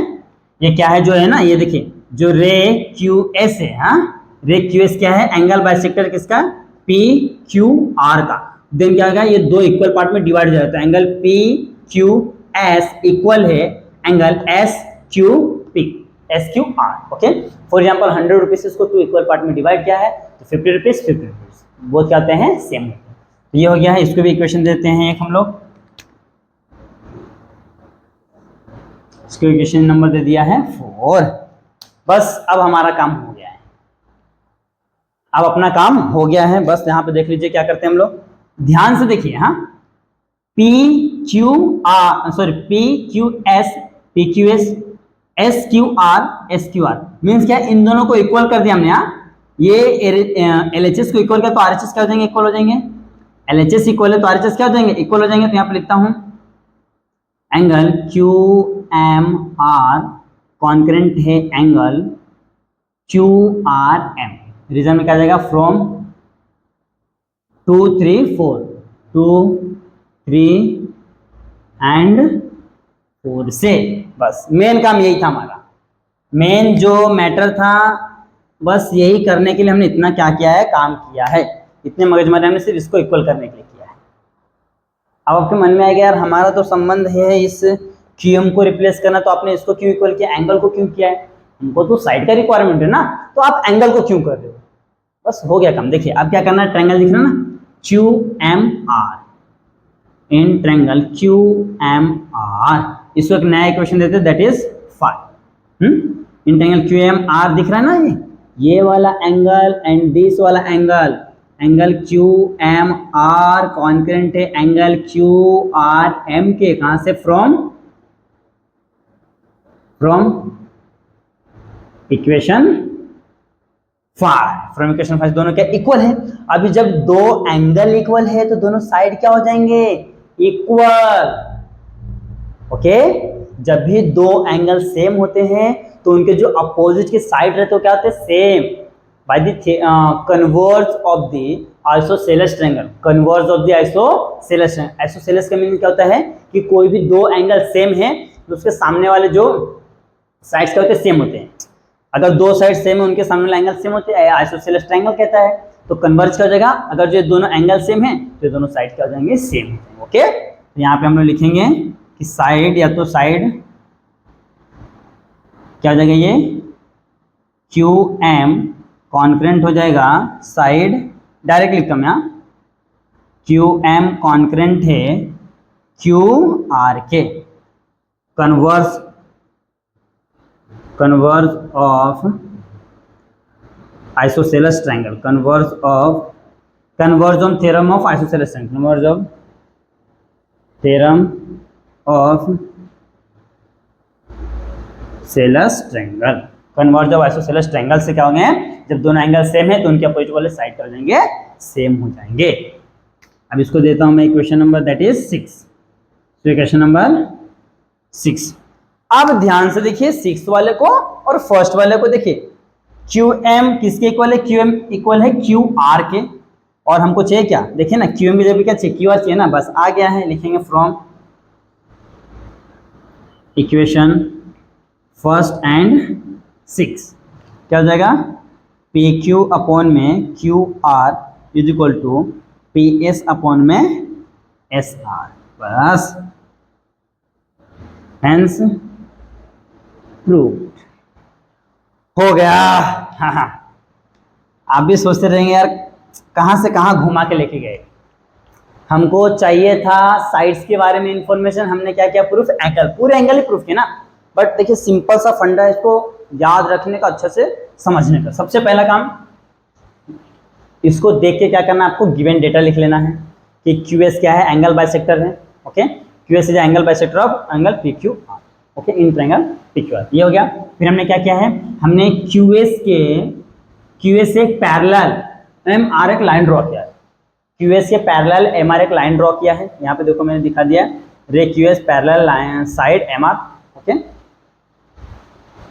ये क्या है जो है ना, ये देखिए जो रे QS है, हाँ रे QS क्या है, एंगल बाइसेक्टर किसका, PQR का। देन क्या होगा, ये दो इक्वल पार्ट में डिवाइड हो जाता है, एंगल PQS इक्वल है angle SQR। Okay, for example 100 rupees इसको टू इक्वल पार्ट में डिवाइड किया है तो 50 रुपीज बोथ क्या आते हैं, सेम होते हैं। तो ये हो गया है, इसको भी इक्वेशन देते हैं एक हम लोग, इसको इक्वेशन नंबर दे दिया है 4। बस अब हमारा काम हो गया है, अब अपना काम हो गया है। बस यहाँ पे देख लीजिए क्या करते हैं हम लोग, ध्यान से देखिए। हाँ, PQS SQR मीन्स क्या, इन दोनों को इक्वल कर दिया हमने। हाँ, ये LHS को इक्वल किया तो RHS क्या हो जाएंगे, इक्वल हो जाएंगे। LHS इक्वल है तो RHS क्या हो जाएंगे, इक्वल हो जाएंगे। तो यहाँ पे लिखता हूं एंगल QMR कॉन्करेंट है एंगल QRM। रीजन में क्या आ जाएगा, फ्रॉम 2 3 एंड 4 से। बस मेन काम यही था हमारा, मेन जो मैटर था, बस यही करने के लिए हमने इतना क्या किया है, काम किया है। इतने मगजमारी हमने सिर्फ इसको इक्वल करने के लिए किया है। अब आपके मन में आएगा, यार हमारा तो संबंध है इस QM को रिप्लेस करना, तो आपने इसको क्यों इक्वल किया, एंगल को क्यों किया है, हमको तो साइड का रिक्वायरमेंट है ना, तो आप एंगल को क्यों कर रहे हो। बस हो गया काम। देखिए अब क्या करना है, ट्रायंगल दिख रहा है ना, QMR, इन ट्रायंगल QMR, इसको एक नया इक्वेशन देते हैं, that is 5। In triangle QMR दिख रहा है ना, ये वाला एंगल एंड दिस वाला एंगल, एंगल QMR कॉन्करेंट है एंगल QRM के। कहां से, फ्रॉम इक्वेशन 5, फ्रॉम इक्वेशन 5 दोनों क्या इक्वल है। अभी जब दो एंगल इक्वल है तो दोनों साइड क्या हो जाएंगे, इक्वल। ओके, जब भी दो एंगल सेम होते हैं तो उनके जो अपोजिट के साइड रहते हैं क्या होते हैं, same. By the converse of the isosceles triangle, converse of the isosceles triangle. Isosceles का मीनिंग क्या होता है कि कोई भी दो एंगल सेम है तो उसके सामने वाले जो साइड्स क्या होते हैं, सेम होते हैं। अगर दो साइड सेम है, उनके सामने वाले एंगल सेम होते हैं, आइसोसेलेस ट्रायंगल कहता है। तो कन्वर्ज क्या हो जाएगा, अगर जो दोनों एंगल सेम है तो दोनों साइड क्या हो जाएंगे, सेम। ओके, तो यहाँ पे हम लोग लिखेंगे कि साइड, या तो साइड क्या हो जाएगा, ये QM कॉन्करेंट हो जाएगा साइड, डायरेक्ट लिखता हूं यहाँ, QM कॉन्करेंट है QR के, converse of isosceles triangle, converge on theorem of isosceles triangle, converse of theorem of isosceles triangle. Converse of isosceles triangle से क्या होंगे, जब दोनों एंगल सेम है तो उनके अपोजिट वाले साइड कर देंगे सेम हो जाएंगे। अब इसको देता हूं मैं इक्वेशन नंबर दैट इज 6। तो इक्वेशन नंबर 6। अब ध्यान से देखिए 6 वाले को और फर्स्ट वाले को देखिए, QM किसके इक्वल है, QM इक्वल है QR के, और हमको चाहिए क्या, देखिए ना QM की जगह क्या चाहिए, QR चाहिए ना, बस आ गया है, लिखेंगे फ्रॉम इक्वेशन फर्स्ट एंड 6 क्या हो जाएगा, PQ अपॉन में QR is equal to PS upon में SR, बस हेंस प्रूव्ड हो गया। हाँ, आप भी सोचते रहेंगे यार कहाँ से कहाँ घुमा के लेके गए। हमको चाहिए था साइड्स के बारे में इंफॉर्मेशन, हमने क्या किया, प्रूफ एंगल, पूरे एंगल ही प्रूफ किया ना। बट देखिए सिंपल सा फंडा है, इसको याद रखने का, अच्छे से समझने का। सबसे पहला काम, इसको देख के क्या करना है आपको, गिवन डेटा लिख लेना है कि QS क्या है, एंगल बाइसेक्टर है। Okay, QS is angle bisector of angle PQR। Okay, in triangle PQR, ये हो गया। फिर हमने क्या किया है, हमने QS से एक पैरेलल MR एक लाइन ड्रॉ किया है। QS के पैरेलल MR एक लाइन ड्रॉ किया है, यहाँ पे देखो मैंने दिखा दिया, रे QS parallel line side MR। Okay,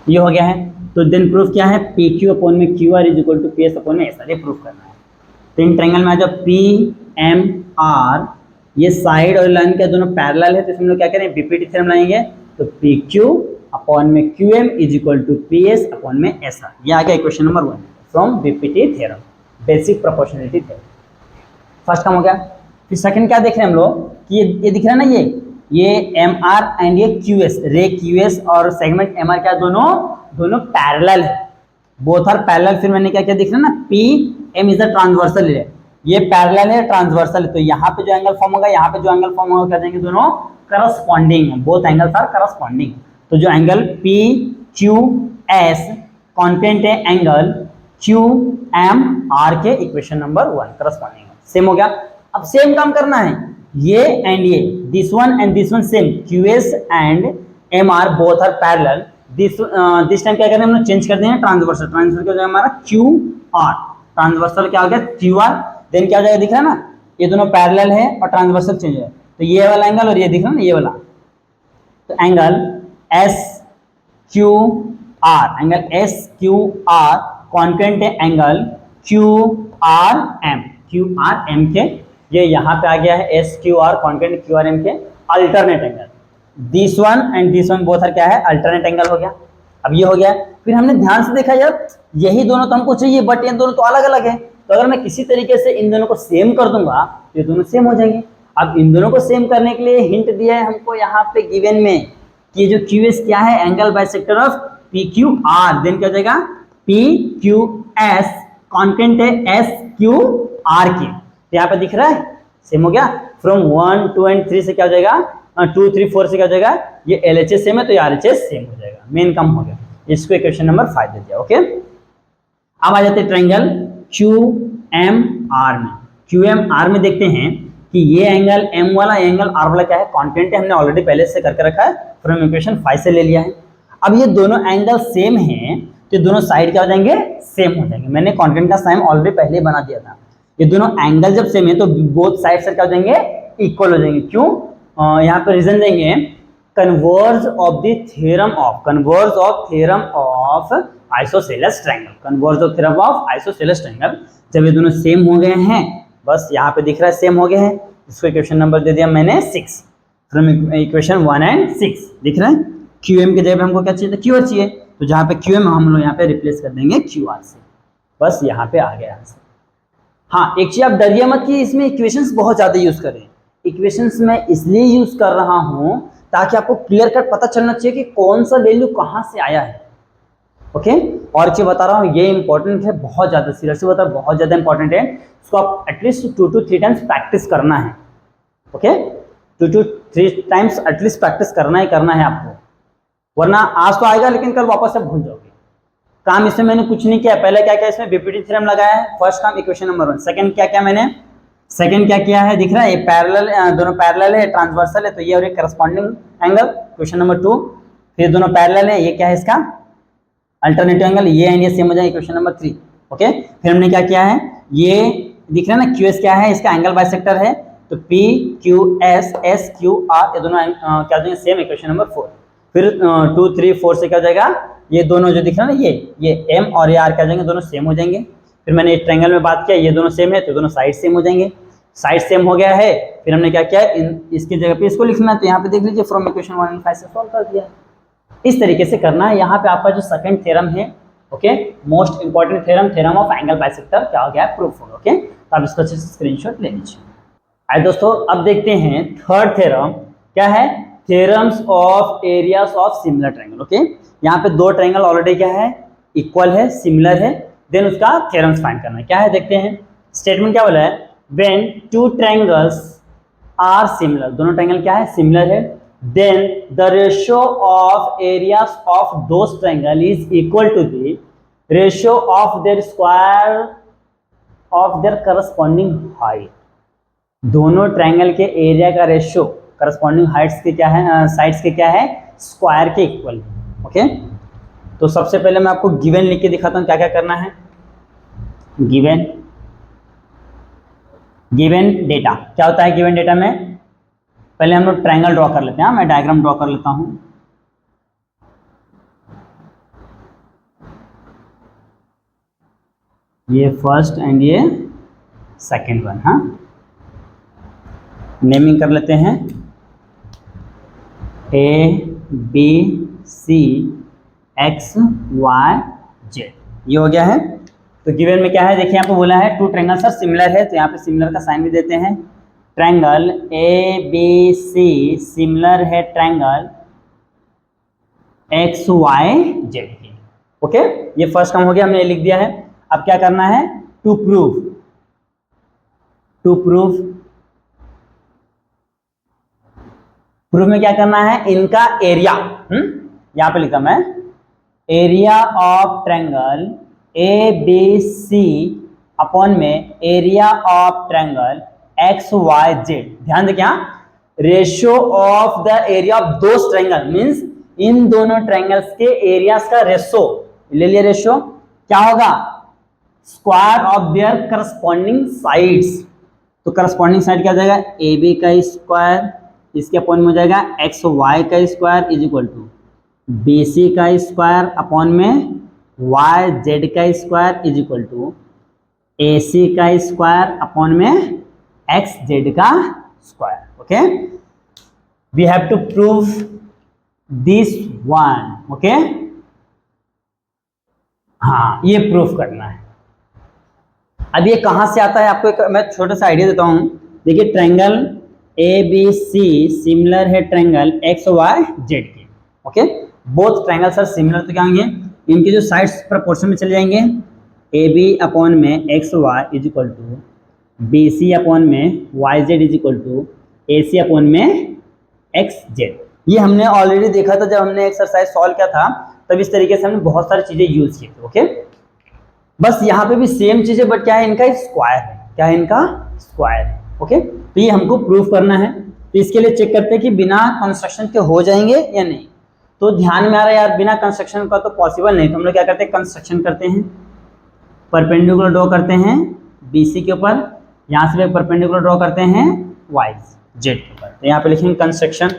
ये हो गया है। तो देन प्रूफ क्या है, PQ अपॉन में QR is equal to PS upon में SR, ये प्रूफ करना है। तो इन ट्रायंगल में आ जाओ, PMR, ये साइड और लाइन के दोनों पैरेलल है, तो इसमें हम लोग क्या करें, बीपीटी थ्योरम लाएंगे। तो PQ अपॉन में QM is equal to PS upon में SR, ये आ गया equation number 1 from BPT theorem, basic proportionality theorem. First काम हो गया। फिर सेकंड क्या देख रहे हैं हम लोग कि ये दिख रहा है ना, ये MR एंड ये QS, रे QS और सेगमेंट MR क्या दोनों पैरेलल है, बोथ आर पैरेलल। फिर मैंने क्या क्या दिख रहा है ना, PM इज द ट्रांसवर्सल है, ये पैरेलल है ट्रांसवर्सल है, तो यहाँ पे जो एंगल फॉर्म होगा, यहाँ पे जो एंगल फॉर्म होगा, क्या देंगे, दोनों करस्पॉन्डिंग है, बोथ एंगल्स आर करस्पॉन्डिंग। तो जो एंगल PQS कॉन्टेंट है एंगल QMR के इक्वेशन नंबर 1 करस्पॉन्डिंग है, सेम हो गया। अब सेम काम करना है, ये एंड ये, this one and this one same, QS and MR both are parallel. This time क्या करना है, हम लोग चेंज कर देंगे ट्रांसवर्सल, ट्रांसवर्सल क्या हो जाएगा हमारा QR, ट्रांसवर्सल क्या हो गया QR। देन क्या हो जाएगा, दिख रहा है ना, ये दोनों पैरेलल है और ट्रांसवर्सल चेंज है, तो ये वाला एंगल और ये दिख रहा है ना, ये वाला, तो एंगल SQR, एंगल SQR कॉन्केंट है एंगल QRM के, ये यहाँ पे आ गया है SQR कॉन्केंट QRM के alternate angle. This one and this one both are क्या है, अल्टरनेट एंगल हो गया। अब ये हो गया। फिर हमने ध्यान से देखा यार यही दोनों तो हमको चाहिए, बट ये दोनों तो अलग अलग है, तो अगर मैं किसी तरीके से इन दोनों को सेम कर दूंगा तो ये दोनों सेम हो जाएंगे। अब इन दोनों को सेम करने के लिए हिंट दिया है हमको यहाँ पे गिवन में कि जो QS क्या है, angle bisector of PQR। Then क्या हो जाएगा, PQS कॉन्केंट है SQR के, तो यहाँ पे दिख रहा है सेम हो गया। फ्रॉम 1 2 एंड 3 से क्या हो जाएगा, 2 3 4 से क्या हो जाएगा, ये LHS सेम है तो ये RHS सेम हो जाएगा, मेन काम हो गया। इसको इक्वेशन नंबर 5 दे दिया। ओके, अब आ जाते हैं ट्रायंगल QMR में। QMR में देखते हैं कि ये एंगल M वाला, एंगल R वाला क्या है, कॉन्टेंट है, हमने ऑलरेडी पहले से करके रखा है, फ्रॉम इक्वेशन 5 से ले लिया है। अब ये दोनों एंगल सेम हैं तो दोनों साइड क्या हो जाएंगे, सेम हो जाएंगे। मैंने कॉन्टेंट का साइन ऑलरेडी पहले बना दिया था। ये दोनों एंगल जब सेम है तो बोथ साइड से क्या हो जाएंगे, इक्वल हो जाएंगे। क्यों, यहाँ पे रीजन देंगे, converse of the theorem of, converse of theorem of isosceles triangle, converse of theorem of isosceles triangle. जब ये दोनों सेम हो गए हैं, बस यहाँ पे दिख रहा है सेम हो गए हैं, इसको इक्वेशन नंबर दे दिया मैंने 6 फ्रॉम इक्वेशन 1 एंड 6। दिख रहा है, QM के जगह हमको क्या चाहिए था, QR चाहिए, तो जहाँ पे QM हम लोग यहाँ पे रिप्लेस कर देंगे QR से, बस यहाँ पे आ गया आंसर। हाँ, एक चीज आप डरिए मत कि इसमें इक्वेशंस बहुत ज्यादा यूज करें। इक्वेशंस मैं इसलिए यूज कर रहा हूँ ताकि आपको क्लियर कट पता चलना चाहिए कि कौन सा वैल्यू कहाँ से आया है। ओके, और चीज बता रहा हूँ, ये इंपॉर्टेंट है, बहुत ज्यादा, सीरियसली बता, बहुत ज्यादा इंपॉर्टेंट है। इसको आप एटलीस्ट 2 to 3 टाइम्स प्रैक्टिस करना है। Okay, 2 to 3 times at least practice करना ही करना है आपको, वरना आज तो आएगा लेकिन कल वापस से भूल जाओगे। काम इसमें मैंने कुछ नहीं किया। पहले क्या किया, इसमें बीपीटी थ्योरम लगाया है, फर्स्ट काम इक्वेशन नंबर 1। सेकंड क्या किया मैंने, सेकंड क्या किया है, दिख रहा है, ये पैरेलल, दोनों पैरेलल है, ट्रांसवर्सल है, तो ये और एक करस्पॉन्डिंग एंगल, क्वेश्चन नंबर 2। फिर दोनों पैरेलल है, ये क्या है इसका अल्टरनेटिव एंगल, ये एंड ये सेम हो जाएगा, इक्वेशन नंबर 3। ओके, फिर हमने क्या किया है, ये दिख रहा है ना QS क्या है, इसका एंगल बाइसेक्टर है, तो PQS SQR ये दोनों क्या हो जाएंगे सेम, इक्वेशन नंबर 4। फिर 2 3 4 से क्या हो जाएगा, ये दोनों जो दिख रहा है ना ये M और ये R क्या हो जाएंगे, दोनों सेम हो जाएंगे। फिर मैंने इस ट्रायंगल में बात किया, ये दोनों सेम है तो दोनों साइड सेम हो जाएंगे, साइड सेम हो गया है। फिर हमने क्या किया, इसकी जगह पे इसको लिखना है, तो यहाँ पे देख लीजिए फ्रॉम इक्वेशन 1 and 5 से सॉल्व कर दिया। इस तरीके से करना है। यहाँ पे आपका जो सेकंड थ्योरम है, okay, most important theorem, theorem of angle bisector क्या हो गया है, प्रूफ हो गया। ओके, तो आप इसको अच्छे से स्क्रीनशॉट ले लीजिए। आइए दोस्तों, अब देखते हैं थर्ड थ्योरम क्या है, theorems of areas of similar triangle. Okay, यहाँ पे दो ट्रायंगल ऑलरेडी क्या है, इक्वल है, सिमिलर है, देन उसका थ्योरम्स फाइंड करना है। क्या है देखते हैं, स्टेटमेंट क्या बोला है, when two triangles are similar, दोनों ट्रायंगल क्या है, सिमिलर है, then the ratio of areas of those triangle is equal to the ratio of their square of their corresponding height। दोनों ट्रायंगल के एरिया का रेशियो करस्पॉन्डिंग हाइट्स के क्या है, साइड्स के क्या है, स्क्वायर के इक्वल है। ओके, तो सबसे पहले मैं आपको गिवन लिख के दिखाता हूँ क्या क्या करना है। गिवन डेटा क्या होता है, गिवन डेटा में पहले हम लोग ट्रायंगल ड्रॉ कर लेते हैं। मैं डायग्राम ड्रॉ कर लेता हूं। ये फर्स्ट एंड ये सेकंड वन, हाँ, नेमिंग कर लेते हैं, ABC XYZ, ये हो गया है। तो गिवन में क्या है, देखिए यहाँ पे बोला है टू ट्रायंगल सर सिमिलर है, तो यहाँ पे सिमिलर का साइन भी देते हैं। ट्रायंगल ABC सिमिलर है ट्रायंगल XYZ के। ओके, ये फर्स्ट काम हो गया, हमने लिख दिया है। अब क्या करना है, टू प्रूफ में क्या करना है, इनका एरिया, यहां पे लिखा मैं, area of triangle ABC upon में एरिया ऑफ ट्रायंगल XYZ। ध्यान दें क्या, ratio of the area of those triangle means इन दोनों ट्रायंगल्स के एरियाज का रेशियो ले लिया। रेशियो क्या होगा, square of their corresponding sides. तो करस्पॉन्डिंग साइड क्या हो जाएगा, AB का स्क्वायर, इसके अपॉन में हो जाएगा XY का square is equal to BC का स्क्वायर अपॉन में YZ का square is equal to AC का स्क्वायर अपॉन में XZ का square. Okay, we have to prove this one. Okay, हाँ, ये प्रूफ करना है। अब ये कहां से आता है, आपको एक मैं छोटा सा आइडिया देता हूं। देखिए ट्रायंगल ABC सिमिलर है ट्रायंगल XYZ के। Okay, both triangles are similar, तो क्या होंगे, इनके जो साइड्स प्रोपोर्शन में चले जाएंगे, AB अपॉन में XY is equal to BC upon में YZ is equal to AC upon में XZ। ये हमने ऑलरेडी देखा था जब हमने एक्सरसाइज सॉल्व किया था, तब इस तरीके से हमने बहुत सारी चीजें यूज की थी। ओके, बस यहाँ पे भी सेम चीज है, बट क्या है, इनका स्क्वायर है। क्या है, इनका स्क्वायर है। ओके, तो ये हमको प्रूफ करना है। तो इसके लिए चेक करते हैं कि बिना कंस्ट्रक्शन के हो जाएंगे या नहीं। तो ध्यान में आ रहा है यार, बिना कंस्ट्रक्शन का तो पॉसिबल नहीं, तो हम लोग क्या करते हैं, कंस्ट्रक्शन करते हैं, परपेंडिकुलर ड्रॉ करते हैं BC के ऊपर, यहाँ से परपेंडिकुलर ड्रॉ करते हैं YZ के ऊपर। तो यहाँ पे लिखेंगे कंस्ट्रक्शन।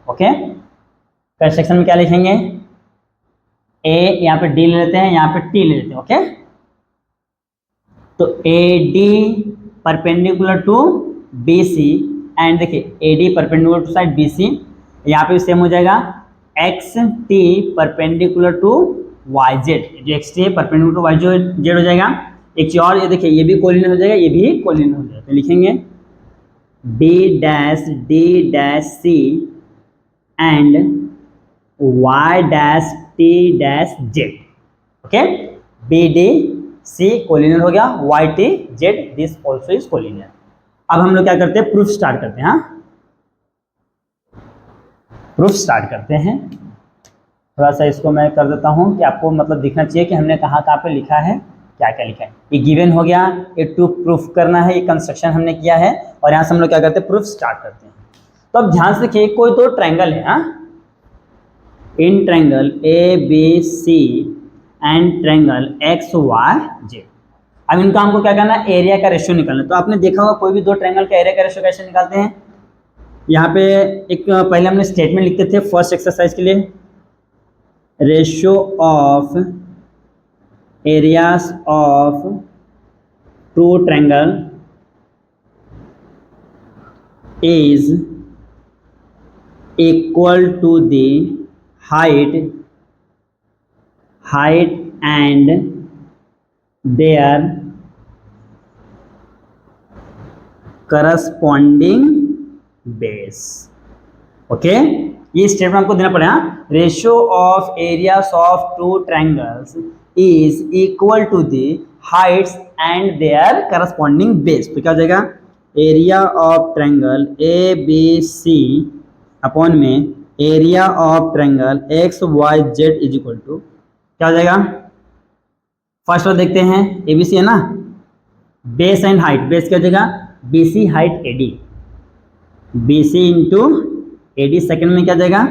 ओके, कंस्ट्रक्शन में क्या लिखेंगे, A यहाँ पे D ले लेते हैं, यहाँ पे T ले लेते हैं। ओके, तो AD perpendicular to BC and देखिए AD perpendicular to side BC, यहाँ पे सेम हो जाएगा XT परपेंडिकुलर टू YZ, जो XT है परपेंडिकुलर टू YZ हो जाएगा। एक चीज और, ये देखिए ये भी कोलिनियर हो जाएगा, ये भी कोलिनियर हो जाएगा। तो लिखेंगे B dash D dash C and Y dash T dash Z। Okay, BD C collinear हो गया, YT Z this also is collinear. अब हम लोग क्या करते हैं, प्रूफ स्टार्ट करते हैं। हाँ, प्रूफ स्टार्ट करते हैं। थोड़ा सा इसको मैं कर देता हूं कि आपको मतलब दिखना चाहिए कि हमने कहाँ पे लिखा है, क्या क्या लिखा है। ये गिवन हो गया, ये टू प्रूफ करना है, ये कंस्ट्रक्शन हमने किया है, और यहाँ से हम लोग क्या करते हैं, प्रूफ स्टार्ट करते हैं। तो अब ध्यान से देखिए, कोई दो ट्रायंगल है, हाँ, इन triangle A B C and triangle X Y Z. अब इनका हमको क्या करना है, एरिया का रेशियो निकालना है। तो आपने देखा होगा कोई भी दो ट्रायंगल का एरिया का रेशियो कैसे निकालते हैं। यहाँ पे एक पहले हमने स्टेटमेंट लिखते थे फर्स्ट एक्सरसाइज के लिए, ratio of areas of two triangle is equal to the height and their corresponding base। Okay, ये स्टेटमेंट हमको देना पड़ेगा, ratio of areas of two triangles is equal to the heights and their corresponding base. तो क्या हो जाएगा, area of triangle A B C upon में area of triangle X Y Z is equal to क्या हो जाएगा। First वाला देखते हैं, ए बी सी है ना, बेस एंड हाइट, बेस क्या हो जाएगा B C height A D, B C into A D. Second में क्या जाएगा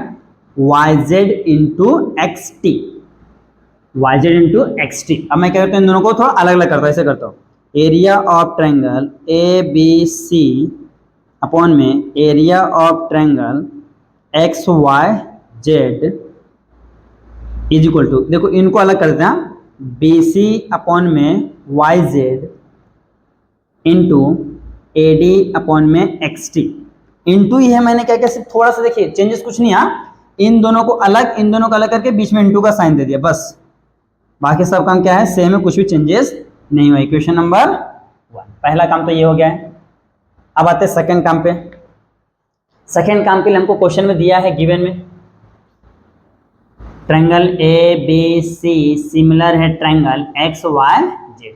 Y Z into X T, Y Z into X T. अब मैं क्या करता हूँ, इन दोनों को थोड़ा अलग अलग करता हूँ, ऐसे करता हूँ, area of triangle A B C upon में area of triangle X Y Z is equal to, देखो इनको अलग कर देते हैं, बी सी अपॉन में Y Z into A D upon में एक्स टी। इंटू ही है, मैंने क्या क्या सिर्फ थोड़ा सा देखिए चेंजेस कुछ नहीं, इन दोनों को अलग करके बीच में इंटू का साइन दे दिया बस, बाकी सब काम क्या है सेम है, कुछ भी चेंजेस नहीं हुआ। इक्वेशन नंबर 1, पहला काम तो ये हो गया है। अब आते हैं सेकंड काम पे। सेकंड काम के लिए हमको क्वेश्चन में दिया है, गिवन में triangle A B C similar है ट्रायंगल एक्स वाई जेड,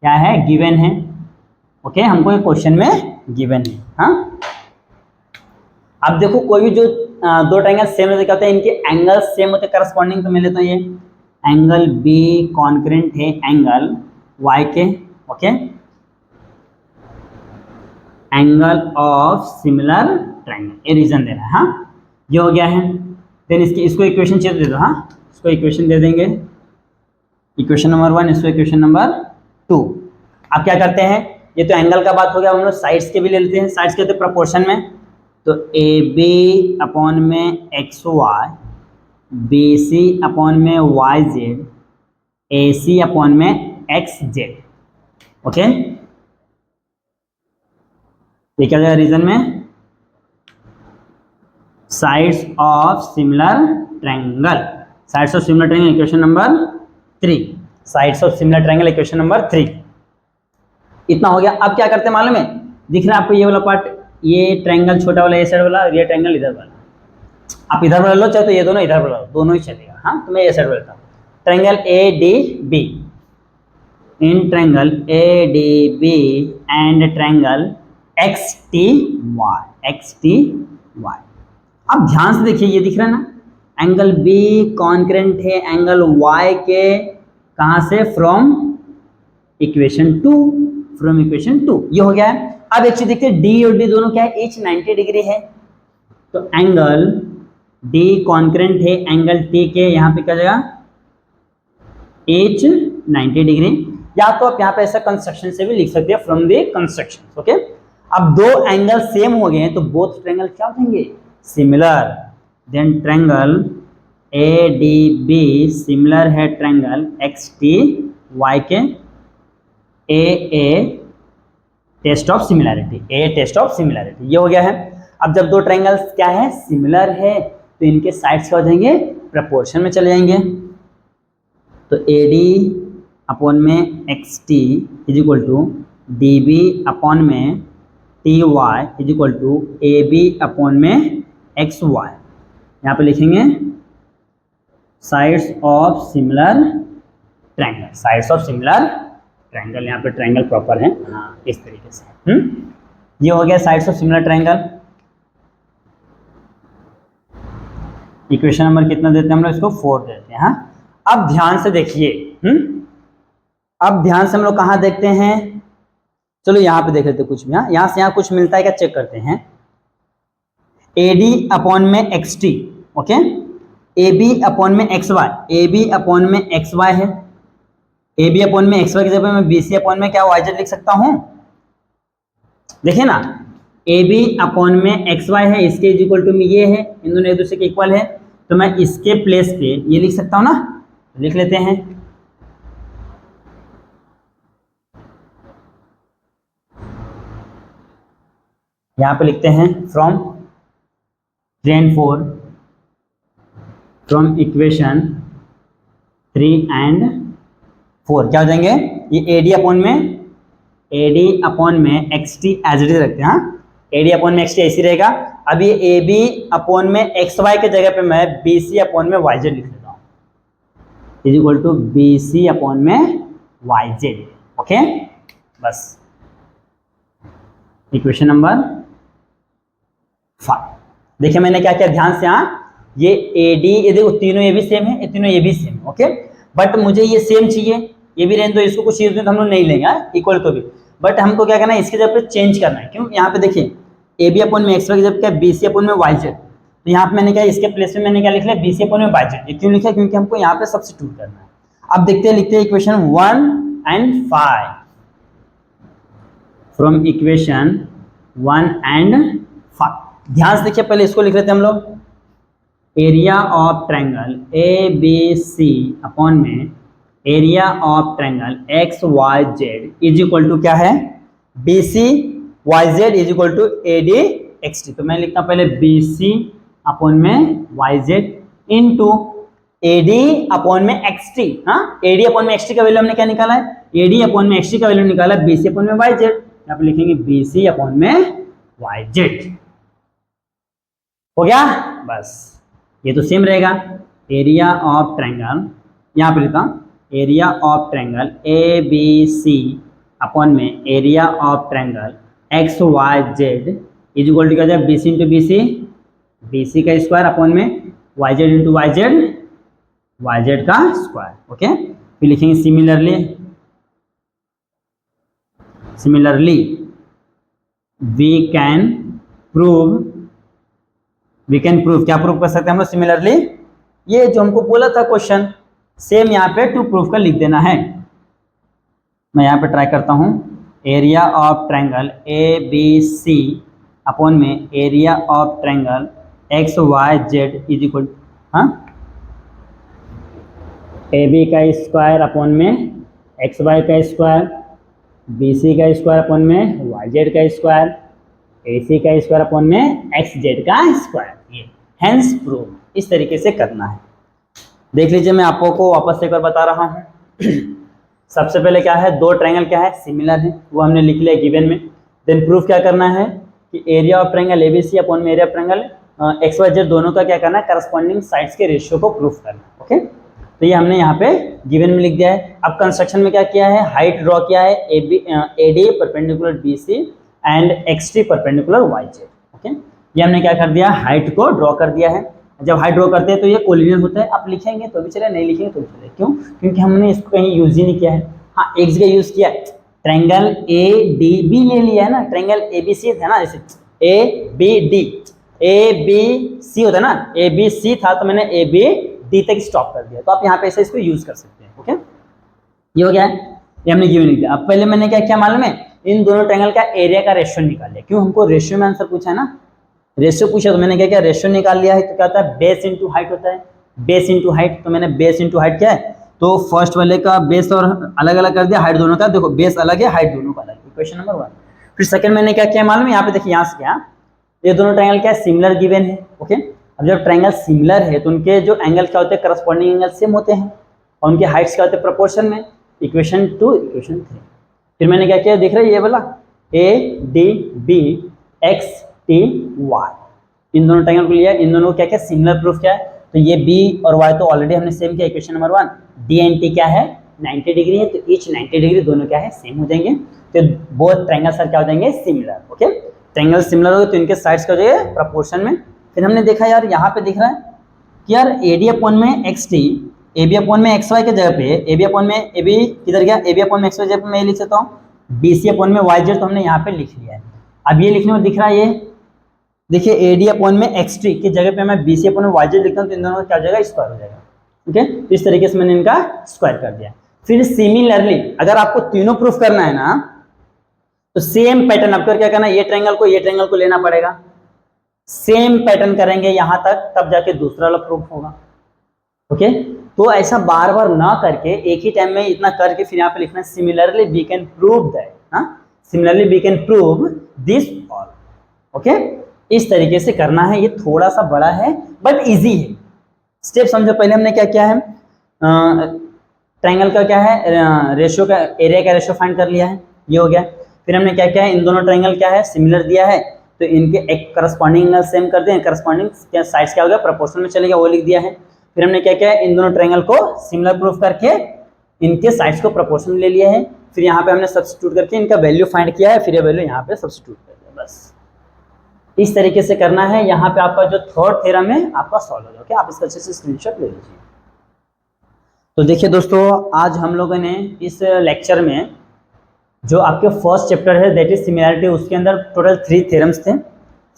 क्या है गिवन है। ओके, हमको ये क्वेश्चन में गिवन है। हाँ, अब देखो कोई भी जो दो ट्रायंगल सेम होते क्या होते हैं, इनके एंगल सेम होते करस्पॉन्डिंग। तो मैं लेता हूँ ये एंगल बी कॉन्करेंट है एंगल वाई के, okay, angle of similar triangle, ये रीजन दे रहा है। हाँ, ये हो गया है। देन इसको इक्वेशन चाहिए दे दो, हाँ इसको इक्वेशन दे देंगे, इक्वेशन नंबर 1, इसको इक्वेशन नंबर 2। अब क्या करते हैं, ये तो एंगल का बात हो गया, हम लोग साइड्स के भी ले लेते हैं। साइड्स के होते प्रपोर्शन में, तो ए बी अपॉन में X Y, B C upon में Y Z, A C upon में एक्स जेड। ओके, ये क्या जाएगा रीजन में, sides of similar triangle, sides of similar triangle equation number 3, sides of similar triangle equation number 3। इतना हो गया। अब क्या करते हैं मालूम है, दिख रहा है आपको ये वाला पार्ट, ये ट्रायंगल छोटा वाला ये साइड वाला, ये ट्रायंगल इधर वाला, आप इधर वाला लो चाहे तो ये दोनों इधर वाला, दोनों ही चलेगा। हाँ, तो मैं ये साइड वाला था, ट्रायंगल ए डी बी, इन triangle A D B and triangle X T Y, X T Y. अब ध्यान से देखिए, ये दिख रहा है ना, एंगल बी कॉन्करेंट है एंगल वाई के, कहाँ से, फ्रॉम इक्वेशन 2, फ्रॉम इक्वेशन 2, ये हो गया है। अब एक चीज देखते हैं, डी और डी दोनों क्या है, ईच 90 डिग्री है, तो एंगल डी कॉन्करेंट है एंगल टी के, यहाँ पे क्या जाएगा ईच 90 डिग्री, या तो आप यहाँ पे ऐसा कंस्ट्रक्शन से भी लिख सकते हैं, फ्रॉम द कंस्ट्रक्शन। ओके, अब दो एंगल सेम हो गए हैं तो बोथ ट्रायंगल क्या हो जाएंगे, similar. Then triangle A D B similar है ट्रायंगल एक्स टी वाई के, a test of similarity, a test of similarity, ये हो गया है। अब जब दो ट्रायंगल्स क्या है, सिमिलर है, तो इनके साइड्स क्या हो जाएंगे, प्रपोर्शन में चले जाएंगे। तो ए डी अपॉन में X T is equal to D B upon में T Y is equal to A B upon में एक्स वाई। यहाँ पे लिखेंगे sides of similar triangle, sides of similar triangle, यहाँ पे ट्रायंगल प्रॉपर है, हाँ इस तरीके से। ये हो गया sides of similar triangle. Equation number कितना देते हैं हम लोग, इसको 4 देते हैं। हाँ, अब ध्यान से देखिए, अब ध्यान से हम लोग कहाँ देखते हैं, चलो यहाँ पे देख लेते कुछ भी। हाँ, यहाँ से यहाँ कुछ मिलता है क्या, चेक करते हैं। ए डी अपॉन में X T, okay, A B upon में X Y, A B upon में एक्स वाई है, ए बी अपॉन में एक्स वाई की जगह मैं बी सी अपॉन में क्या वाई जेड लिख सकता हूं, देखिए ना, ए बी अपॉन में एक्स वाई है, इसके इज इक्वल टू में ये है, इन दोनों एक दूसरे के इक्वल है, तो मैं इसके प्लेस पे ये लिख सकता हूं ना, लिख लेते हैं, यहां पे लिखते हैं from 3 and 4, from equation 3 and 4 क्या हो जाएंगे, ये ए डी अपॉन में X T as it is रखते हैं, हाँ, ए डी अपॉन में एक्स टी ऐसी रहेगा। अब ये ए बी अपॉन में एक्स वाई के जगह पे मैं बी सी अपॉन में वाई जेड लिख देता हूँ, is equal to B C upon में वाई जेड, ओके, बस इक्वेशन नंबर 5। देखिए मैंने क्या किया ध्यान से, हाँ, ये ए डी, ये देखो तीनों ये भी सेम है, ये तीनों ये भी सेम है, ओके, बट मुझे ये सेम चाहिए, ये भी रहने दो, इसको कुछ चीज में तो हम लोग नहीं लेंगे इक्वल तो भी, बट हमको क्या करना है, इसके जगह पे चेंज करना है। क्यों, यहाँ पे देखिए ए बी अपॉन में एक्स वाई की जगह क्या बी सी अपॉन में वाई जेड, तो यहाँ पे मैंने क्या इसके प्लेस में मैंने क्या लिख लिया बी सी अपॉन में वाई जेड, ये क्यों लिखा, क्योंकि हमको यहाँ पे सब्स्टिट्यूट करना है। अब देखते हैं, लिखते हैं equation 1 and 5, from equation 1 and 5, ध्यान से देखिए, पहले इसको लिख लेते हैं हम लोग, area of triangle A B C upon में area of triangle X Y Z is equal to क्या है, B C Y Z is equal to A D X T, तो मैं लिखता हूं पहले बी सी अपॉन में Y Z into A D upon में एक्स टी, हाँ, ए डी अपॉन में एक्स टी का वैल्यू हमने क्या निकाला है, ए डी अपॉन में एक्स टी का वैल्यू निकाला बी सी अपॉन में वाई जेड, यहाँ पे लिखेंगे बी सी अपॉन में वाई जेड, हो गया, बस ये तो सेम रहेगा। एरिया ऑफ ट्रायंगल, यहाँ पे लिखता हूँ area of triangle A B C upon में area of triangle X Y Z is equal to क्या जाए, B C into B C का स्क्वायर अपॉन में Y Z into Y Z का स्क्वायर, ओके, फिर लिखेंगे सिमिलरली वी कैन प्रूव, क्या prove कर सकते हैं हम लोग, सिमिलरली ये जो हमको बोला था क्वेश्चन, सेम यहाँ पे टू प्रूफ का लिख देना है। मैं यहाँ पे ट्राई करता हूँ, area of triangle A B C upon में area of triangle X Y Z is equal, हाँ, ए बी का स्क्वायर अपॉन में एक्स वाई का स्क्वायर, बी सी का स्क्वायर अपॉन में वाई जेड का स्क्वायर, ए सी का square upon में एक्स जेड का स्क्वायर, ये हेंस प्रूव, इस तरीके से करना है। देख लीजिए, मैं आपको वापस एक बार बता रहा हूँ। सबसे पहले क्या है, दो ट्रायंगल क्या है, सिमिलर है, वो हमने लिख लिया गिवन में। देन प्रूफ क्या करना है कि area of triangle A B C upon में area of triangle X Y Z दोनों का क्या करना है, करस्पॉन्डिंग साइड्स के रेशियो को प्रूफ करना है, ओके। तो ये हमने यहाँ पे गिवन में लिख दिया है। अब कंस्ट्रक्शन में क्या किया है, हाइट ड्रॉ किया है, A D perpendicular B C and X T perpendicular Y Z, okay. ये हमने क्या कर दिया, हाइट को ड्रॉ कर दिया है। जब हाइट ड्रॉ करते हैं तो ये कोलिनियर होता है, आप लिखेंगे तो भी चले, नहीं लिखेंगे तो भी चले, क्यों, क्योंकि हमने इसको कहीं यूज ही नहीं किया है। हाँ, एक जगह यूज किया है, ट्रायंगल ए डी बी ले लिया है ना, ट्रायंगल ए बी सी था ना, जैसे A B D, A B C होता है ना, ए बी सी था तो मैंने ए बी डी तक स्टॉप कर दिया, तो आप यहाँ पे ऐसे इसको यूज कर सकते हैं, ओके। ये हो गया है, ये हमने गिवन लिख दिया। अब पहले मैंने क्या किया मालूम है, इन दोनों ट्रायंगल का एरिया का रेशियो निकाल लिया। क्यों, हमको रेशियो में आंसर पूछा है ना, रेशियो पूछा तो मैंने क्या किया, रेशियो निकाल लिया है। तो क्या होता है, बेस इंटू हाइट होता है, बेस इंटू हाइट, तो मैंने बेस इंटू हाइट क्या है, तो फर्स्ट वाले का बेस और अलग अलग कर दिया, हाइट दोनों का, देखो बेस अलग है, हाइट दोनों का अलग है, इक्वेशन नंबर 1। फिर सेकंड मैंने क्या किया मालूम है, यहाँ पे देखिए, यहाँ से क्या, ये दोनों ट्रायंगल क्या है, सिमिलर गिवन है, ओके। अब जब ट्रायंगल सिमिलर है तो उनके जो एंगल क्या होते हैं, करस्पॉन्डिंग एंगल सेम होते हैं, और उनके हाइट्स क्या होते हैं, प्रोपोर्शन में, इक्वेशन 2 इक्वेशन 3। फिर मैंने क्या किया, देख रहे हैं ये वाला A D B X T Y, इन दोनों ट्रायंगल को लिया, इन दोनों को क्या क्या सिमिलर प्रूफ क्या है, तो ये बी और वाई तो ऑलरेडी हमने सेम किया, equation number 1। D and T क्या है, 90 डिग्री है, तो ईच 90 डिग्री दोनों क्या है, सेम हो जाएंगे, तो बोथ ट्रायंगल्स क्या हो जाएंगे, सिमिलर, ओके। ट्रायंगल सिमिलर हो तो इनके साइड्स क्या हो जाएगा, प्रोपोर्शन में। फिर हमने देखा यार, यहाँ पे दिख रहा है कि यार ए डी अपॉन में X T, A B upon में एक्स वाई के जगह पे ए बी अपॉन में ए बी किधर गया, ए बी अपॉन में एक्स वाई जगह पे मैं लिख सकता हूँ बी सी अपॉन में वाई जेड, तो हमने यहाँ पे लिख लिया है। अब ये लिखने में दिख रहा है, ये देखिए AD अपॉन में XT की जगह पे मैं BC अपॉन में YZ लिखता हूँ तो इन दोनों का क्या हो जाएगा, स्क्वायर हो जाएगा। ओके, तो इस तरीके से मैंने इनका स्क्वायर कर दिया। फिर सिमिलरली अगर आपको तीनों प्रूफ करना है ना, तो सेम पैटर्न आपको क्या करना है, ये ट्रायंगल को लेना पड़ेगा, सेम पैटर्न करेंगे यहां तक, तब जाके दूसरा वाला प्रूफ होगा। ओके, तो ऐसा बार बार ना करके एक ही टाइम में इतना करके फिर यहाँ पे लिखना similarly we can prove that, similarly we can prove this all. Okay, इस तरीके से करना है। ये थोड़ा सा बड़ा है बट इजी है। स्टेप समझो, पहले हमने क्या किया है, ट्रायंगल का क्या है, रेशियो का, एरिया का रेशियो फाइंड कर लिया है, ये हो गया। फिर हमने क्या किया है, इन दोनों ट्रायंगल क्या है, सिमिलर दिया है, तो इनके एक करस्पॉन्डिंग एंगल सेम कर दें, करस्पॉन्डिंग क्या साइड्स क्या हो गया, प्रोपोर्शनल में चलेगा, वो लिख दिया है। फिर हमने क्या किया है, इन दोनों ट्रायंगल को सिमिलर प्रूफ करके इनके साइड्स को प्रोपोर्शनल ले लिया है। फिर यहाँ पे हमने सब्स्टिट्यूट करके इनका वैल्यू फाइंड किया है, फिर ये वैल्यू यहाँ पे सब्स्टिट्यूट कर दिया, बस इस तरीके से करना है। यहाँ पे आपका जो थर्ड थ्योरम है आपका सॉल्व हो जाएगा। ओके, आप इसका अच्छे से स्क्रीनशॉट ले लीजिए। तो देखिए दोस्तों, आज हम लोगों ने इस लेक्चर में जो आपके फर्स्ट चैप्टर है दैट इज सिमिलैरिटी, उसके अंदर टोटल 3 थ्योरम्स थे।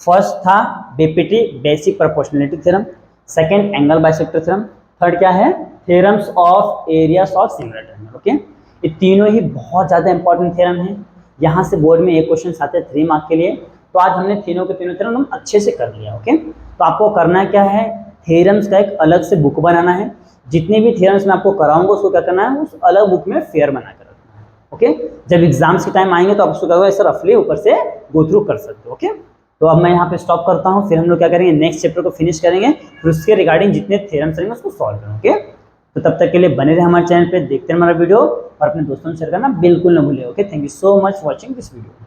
फर्स्ट था BPT basic proportionality theorem, second angle bisector theorem, third क्या है, theorems of areas of similar triangle. Okay, ये तीनों ही बहुत ज़्यादा इंपॉर्टेंट थ्योरम है। यहाँ से बोर्ड में एक क्वेश्चन आते हैं 3 मार्क के लिए। तो आज हमने तीनों के तीनों थ्योरम हम अच्छे से कर लिया। ओके, तो आपको करना क्या है, थ्योरम्स का एक अलग से बुक बनाना है। जितने भी थ्योरम्स मैं आपको कराऊंगा उसको क्या करना है, उस अलग बुक में फेयर बना कर रखना है। ओके, जब एग्जाम्स के टाइम आएंगे तो आप उसको ऐसे रफली ऊपर से गो थ्रू कर सकते हो। ओके, तो अब मैं यहाँ पे स्टॉप करता हूँ, फिर हम लोग क्या करेंगे, नेक्स्ट चैप्टर को फिनिश करेंगे, फिर उसके रिगार्डिंग जितने थ्योरम्स रहेंगे उसको सॉल्व करेंगे। ओके, तो तब तक के लिए बने रहे हमारे चैनल पे, देखते हैं हमारा वीडियो और अपने दोस्तों से शेयर करना बिल्कुल ना भूलिए। Okay, thank you so much for watching this video.